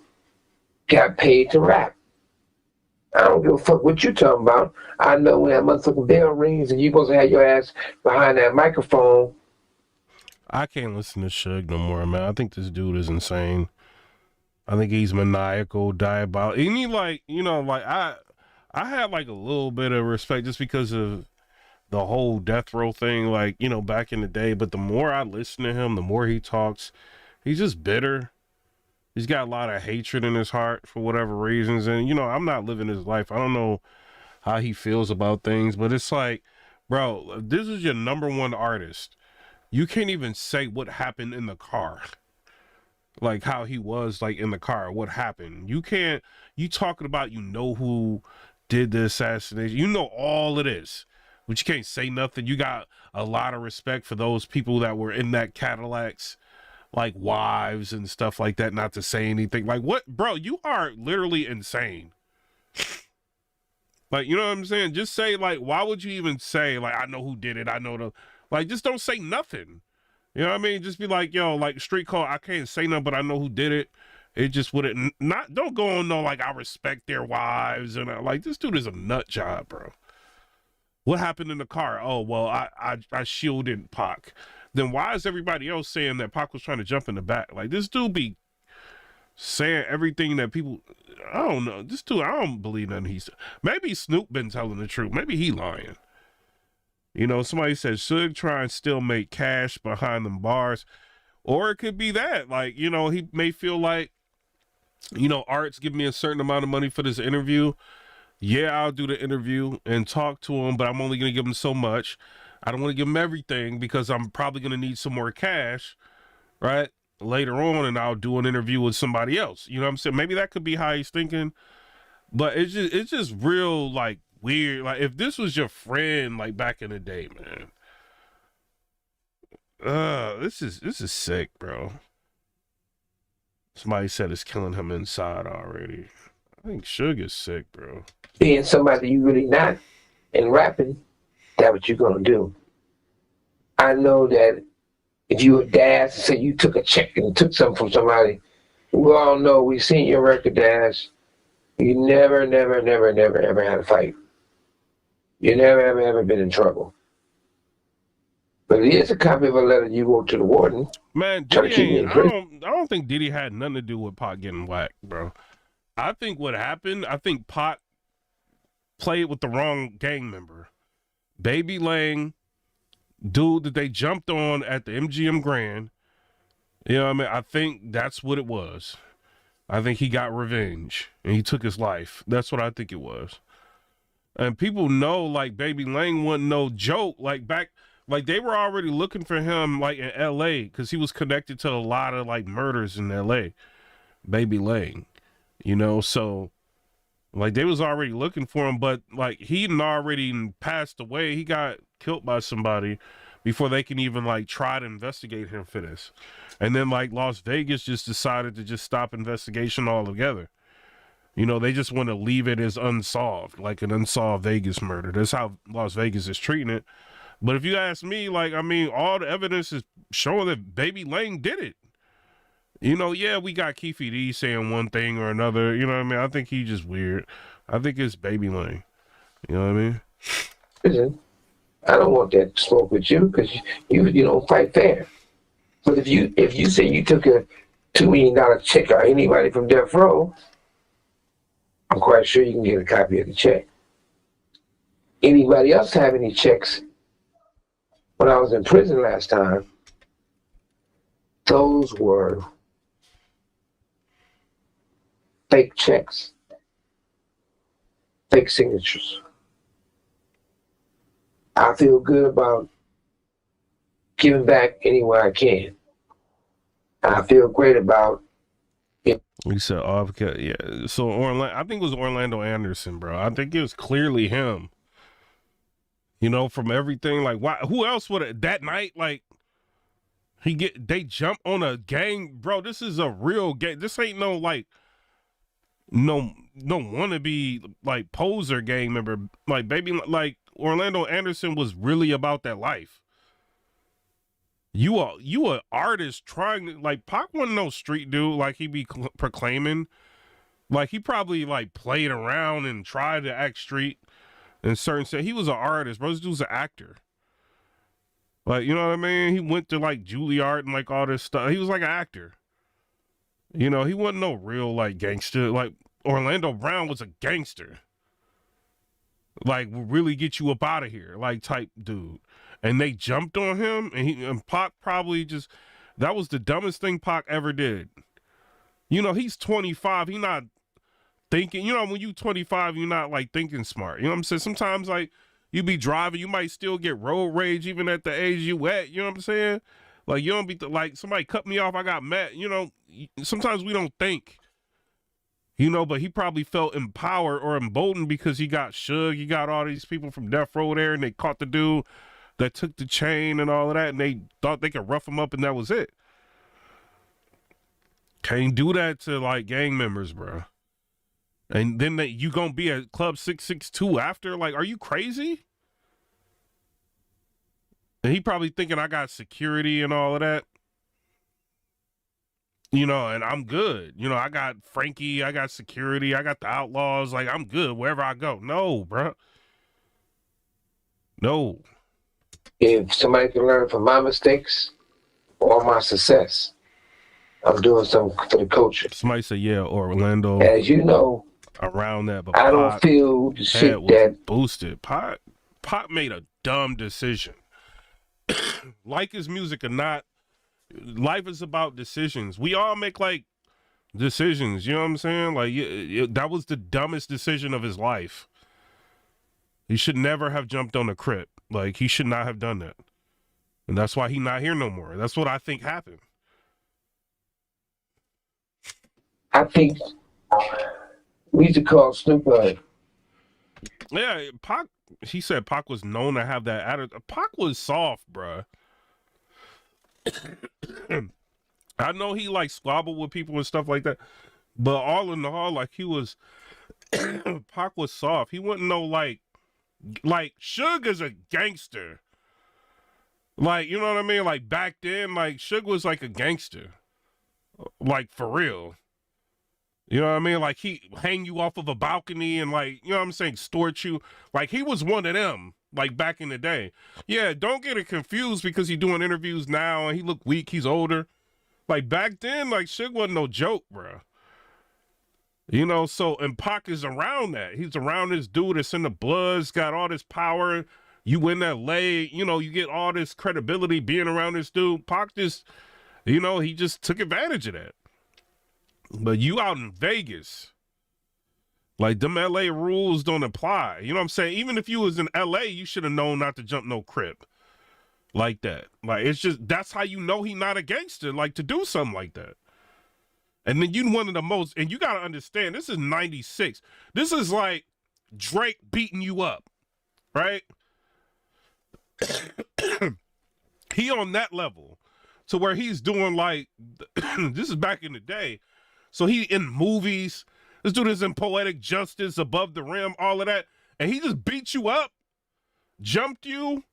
got paid to rap. I don't give a fuck what you talking about. I know when that motherfucking bell rings and you supposed to have your ass behind that microphone. I can't listen to Suge no more, man. I think this dude is insane. I think he's maniacal, diabolical. And he I had like a little bit of respect just because of the whole death row thing, back in the day. But the more I listen to him, the more he talks, he's just bitter. He's got a lot of hatred in his heart for whatever reasons. And, I'm not living his life. I don't know how he feels about things, but it's like, bro, this is your number one artist. You can't even say what happened in the car. Like how he was in the car, what happened. You talking about, who did the assassination. You know all of this, but you can't say nothing. You got a lot of respect for those people that were in that Cadillacs, like wives and stuff like that, not to say anything. Like what, bro, you are literally insane. Like, you know what I'm saying? Just say, why would you even say, I know who did it. I know just don't say nothing. You know what I mean? Just be like, yo, like street call, I can't say nothing, but I know who did it. It just wouldn't not don't go on no like I respect their wives and like this dude is a nut job, bro. What happened in the car? Oh well, I shielded Pac. Then why is everybody else saying that Pac was trying to jump in the back? Like this dude be saying everything that people I don't know. This dude, I don't believe nothing he's maybe Snoop been telling the truth. Maybe he lying. You know, somebody said Suge try and still make cash behind them bars. Or it could be that, like, you know, he may feel like, you know, Art's giving me a certain amount of money for this interview. Yeah, I'll do the interview and talk to him, but I'm only going to give him so much. I don't want to give him everything because I'm probably going to need some more cash, right? Later on, and I'll do an interview with somebody else. You know what I'm saying? Maybe that could be how he's thinking. But it's just real, like, weird. Like, if this was your friend, like, back in the day, man. This is sick, bro. Somebody said it's killing him inside already. I think Suge is sick, bro. Being somebody you really not and rapping, that's what you're gonna do. I know that if you were Daz and say you took a check and took something from somebody, we all know we seen your record, Daz. You never ever had a fight. You never ever been in trouble. But it is a copy of a letter you wrote to the warden. Man, Diddy I don't think Diddy had nothing to do with Pac getting whacked, bro. I think what happened, I think Pac played with the wrong gang member. Baby Lang, dude that they jumped on at the MGM Grand. You know what I mean? I think that's what it was. I think he got revenge and he took his life. That's what I think it was. And people know, like, Baby Lang wasn't no joke. Like, they were already looking for him, like, in L.A. because he was connected to a lot of, like, murders in L.A. Baby Lang, you know? So, like, they was already looking for him, but, like, he'd already passed away. He got killed by somebody before they can even, like, try to investigate him for this. And then, like, Las Vegas just decided to just stop investigation altogether. You know, they just want to leave it as unsolved, like an unsolved Vegas murder. That's how Las Vegas is treating it. But if you ask me, like, I mean, all the evidence is showing that Baby Lang did it. You know, yeah, we got Keefe D saying one thing or another. You know what I mean? I think he's just weird. I think it's Baby Lang. You know what I mean? Listen, I don't want that smoke with you because you don't fight fair. But if you say you took a $2 million check or anybody from Death Row, I'm quite sure you can get a copy of the check. Anybody else have any checks? When I was in prison last time, those were fake checks, fake signatures. I feel good about giving back any way I can. I feel great about it. You said, oh, yeah. So I think it was Orlando Anderson, bro. I think it was clearly him. You know, from everything, like, why? Who else would have that night? Like, they jump on a gang, bro. This is a real gang. This ain't no like, no wannabe like poser gang member. Like, baby, like Orlando Anderson was really about that life. You a artist trying to, like, Pac wasn't no street dude. Like he be proclaiming, like he probably like played around and tried to act street. In certain sense, he was an artist, bro. This dude's an actor. Like, you know what I mean? He went to like Juilliard and like all this stuff. He was like an actor. You know, he wasn't no real like gangster. Like Orlando Brown was a gangster. Like, will really get you up out of here, like type dude. And they jumped on him, and Pac probably just, that was the dumbest thing Pac ever did. You know, he's 25. He not thinking, you know, when you 25, you're not like thinking smart. You know what I'm saying? Sometimes like you be driving, you might still get road rage even at the age you at. You know what I'm saying? Like you don't be like somebody cut me off, I got mad. You know, sometimes we don't think. You know, but he probably felt empowered or emboldened because he got Suge. He got all these people from Death Row there, and they caught the dude that took the chain and all of that, and they thought they could rough him up, and that was it. Can't do that to like gang members, bro. And then you gonna be at Club 662 after? Like, are you crazy? And he probably thinking I got security and all of that. You know, and I'm good. You know, I got Frankie, I got security, I got the Outlaws. Like, I'm good wherever I go. No, bro. No. If somebody can learn from my mistakes or my success, I'm doing something for the culture. Somebody say, yeah, Orlando. As you know, around that, but I don't feel the shit that boosted. Pac made a dumb decision. Like his music or not, life is about decisions. We all make like decisions. You know what I'm saying? Like that was the dumbest decision of his life. He should never have jumped on the Crip. Like he should not have done that, and that's why he's not here no more. That's what I think happened. I think we used to call Snoop Dogg. Yeah, Pac. He said Pac was known to have that attitude. Pac was soft, bruh. I know he like squabbled with people and stuff like that, but all in all, like he was, Pac was soft. He wouldn't know like Suge is a gangster. Like, you know what I mean? Like back then, like Suge was like a gangster, like for real. You know what I mean? Like he hang you off of a balcony and like, you know what I'm saying, extort you. Like he was one of them, like back in the day. Yeah, don't get it confused because he's doing interviews now and he look weak, he's older. Like back then, like Suge wasn't no joke, bro. You know, so and Pac is around that. He's around this dude that's in the blood's got all this power. You in LA, you know, you get all this credibility being around this dude. Pac just, you know, he just took advantage of that. But you out in Vegas, like them LA rules don't apply. You know what I'm saying? Even if you was in LA, you should have known not to jump no Crip like that. Like it's just, that's how you know he not a gangster, like to do something like that. And then you one of the most, and you got to understand, this is 96. This is like Drake beating you up, right? He on that level to where he's doing like, this is back in the day. So he in movies, this dude is in Poetic Justice, Above the Rim, all of that. And he just beat you up, jumped you.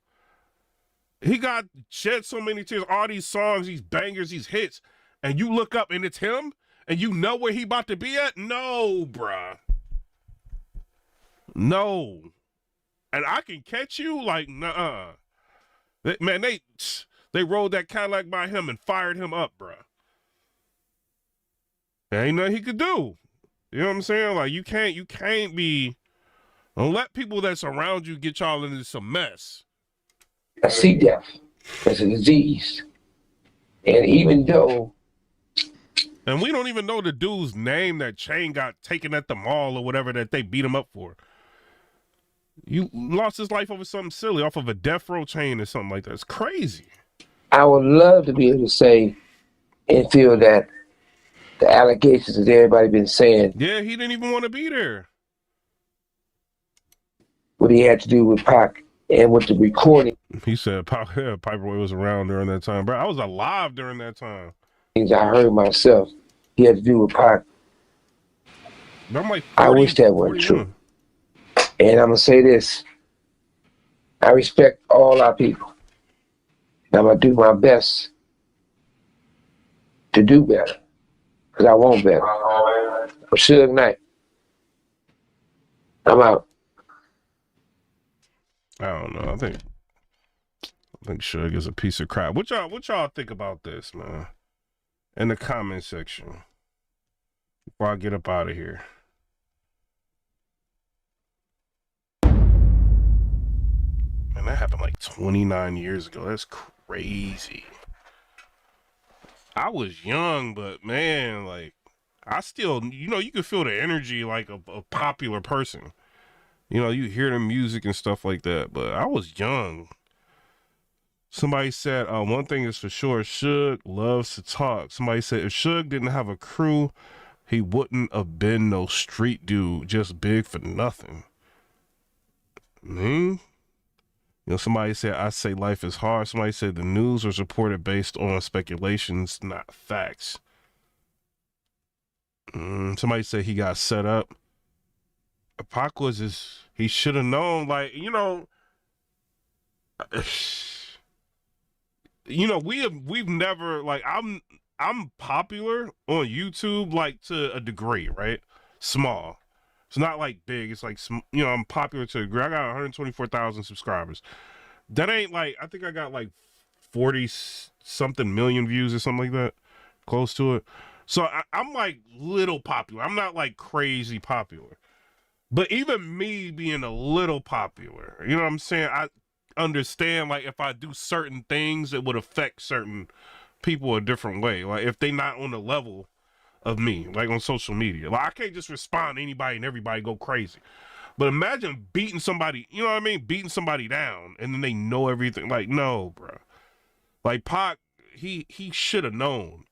He got shed so many tears, all these songs, these bangers, these hits. And you look up and it's him and you know where he about to be at? No, bruh. No. And I can catch you like, nuh-uh. Man, they rolled that Cadillac by him and fired him up, bruh. There ain't nothing he could do. You know what I'm saying? Like you can't be, don't let people that's around you get y'all into some mess. I see death as a disease. And even though, and we don't even know the dude's name that Chain got taken at the mall or whatever that they beat him up for. You lost his life over something silly, off of a death row chain or something like that. It's crazy. I would love to be able to say and feel that the allegations that everybody been saying. Yeah, he didn't even want to be there. What he had to do with Pac and with the recording. He said Piperboy was around during that time. Bro, I was alive during that time. Things I heard myself, he had to do with Pac. But I'm like 40, I wish that wasn't true. And I'm going to say this. I respect all our people. And I'm going to do my best to do better. Because I want better. For Suge Knight. I'm out. I don't know. I think Suge is a piece of crap. What y'all think about this, man? In the comment section. Before I get up out of here. Man, that happened like 29 years ago. That's crazy. I was young, but man, like, I still, you know, you can feel the energy like a popular person. You know, you hear the music and stuff like that, but I was young. Somebody said, one thing is for sure, Suge loves to talk. Somebody said, if Suge didn't have a crew, he wouldn't have been no street dude, just big for nothing. You know, somebody said, I say life is hard. Somebody said the news was reported based on speculations, not facts. Somebody said he got set up. Pac was he should have known, like, you know, you know, we've never, like, I'm popular on YouTube, like, to a degree, right? Small. It's not like big. It's like, you know, I'm popular to a degree. I got 124,000 subscribers. That ain't like, I think I got like 40 something million views or something like that, close to it. So I'm like little popular. I'm not like crazy popular. But even me being a little popular, you know what I'm saying? I understand, like, if I do certain things, it would affect certain people a different way. Like, if they not on the level of me, like on social media. Like, I can't just respond to anybody and everybody go crazy. But imagine beating somebody, you know what I mean? Beating somebody down and then they know everything. Like, no, bro. Like, Pac, he should have known.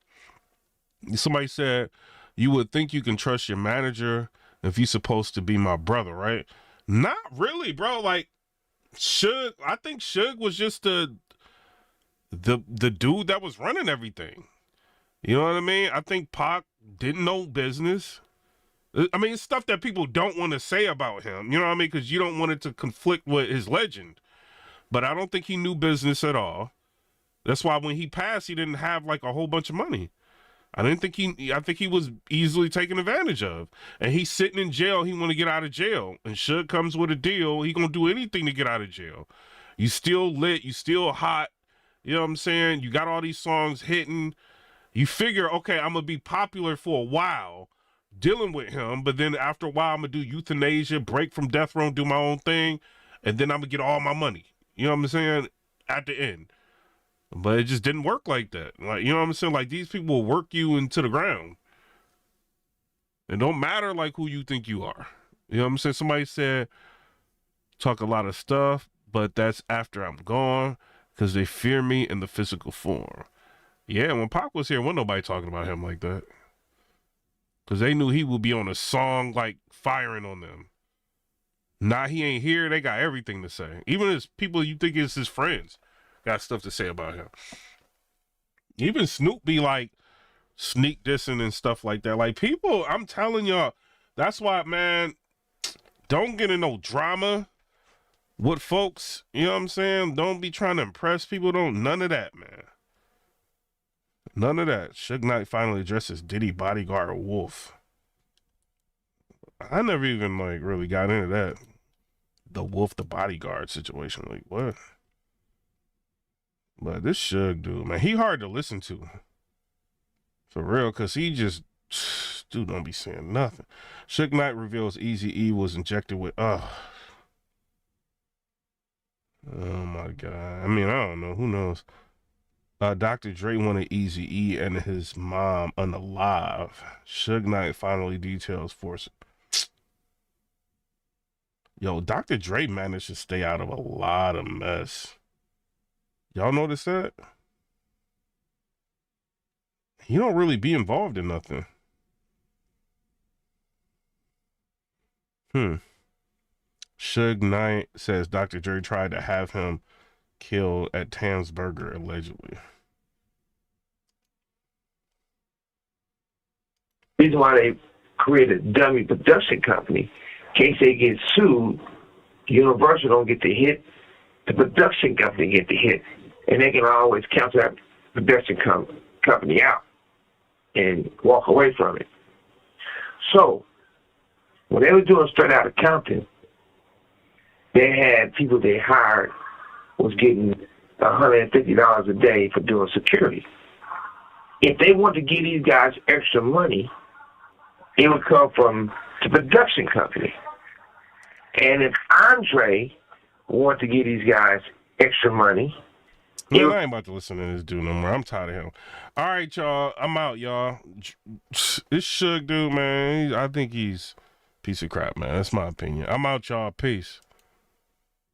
Somebody said, you would think you can trust your manager if he's supposed to be my brother, right? Not really, bro. Like, Suge, I think Suge was just the dude that was running everything. You know what I mean? I think Pac didn't know business. I mean, it's stuff that people don't want to say about him. You know what I mean? Because you don't want it to conflict with his legend. But I don't think he knew business at all. That's why when he passed, he didn't have like a whole bunch of money. I think he was easily taken advantage of. And he's sitting in jail. He want to get out of jail. And Suge comes with a deal. He going to do anything to get out of jail. You still lit. You still hot. You know what I'm saying? You got all these songs hitting. You figure, okay, I'm going to be popular for a while dealing with him. But then after a while, I'm going to do euthanasia, break from death row, do my own thing. And then I'm going to get all my money. You know what I'm saying? At the end. But it just didn't work like that. Like, you know what I'm saying? Like, these people will work you into the ground. It don't matter, like, who you think you are. You know what I'm saying? Somebody said, talk a lot of stuff, but that's after I'm gone because they fear me in the physical form. Yeah, when Pac was here, wasn't nobody talking about him like that. Because they knew he would be on a song, like, firing on them. Nah, he ain't here. They got everything to say. Even his people you think is his friends got stuff to say about him. Even Snoop be like sneak dissing and stuff like that. Like, people, I'm telling y'all, that's why, man, don't get in no drama with folks. You know what I'm saying? Don't be trying to impress people. None of that, man. None of that. Suge Knight finally addresses Diddy bodyguard Wolf. I never even like really got into that. The Wolf, the bodyguard situation. Like, what? But this Suge dude, man, he hard to listen to. For real, because he just, dude, don't be saying nothing. Suge Knight reveals Eazy-E was injected with, oh my God. I mean, I don't know. Who knows? Dr. Dre wanted Eazy-E and his mom unalive. Suge Knight finally details force. Yo, Dr. Dre managed to stay out of a lot of mess. Y'all notice that? He don't really be involved in nothing. Suge Knight says Dr. Dre tried to have him killed at Tam's Burger, allegedly. The reason why they created a dummy production company, in case they get sued, Universal don't get the hit, the production company get the hit. And they can always cancel that production company out and walk away from it. So, when they were doing Straight Outta Compton, they had people they hired was getting $150 a day for doing security. If they wanted to give these guys extra money, it would come from the production company. And if Andre wanted to give these guys extra money, man, I ain't about to listen to this dude no more. I'm tired of him. All right, y'all. I'm out, y'all. This Suge dude, man, I think he's a piece of crap, man. That's my opinion. I'm out, y'all. Peace.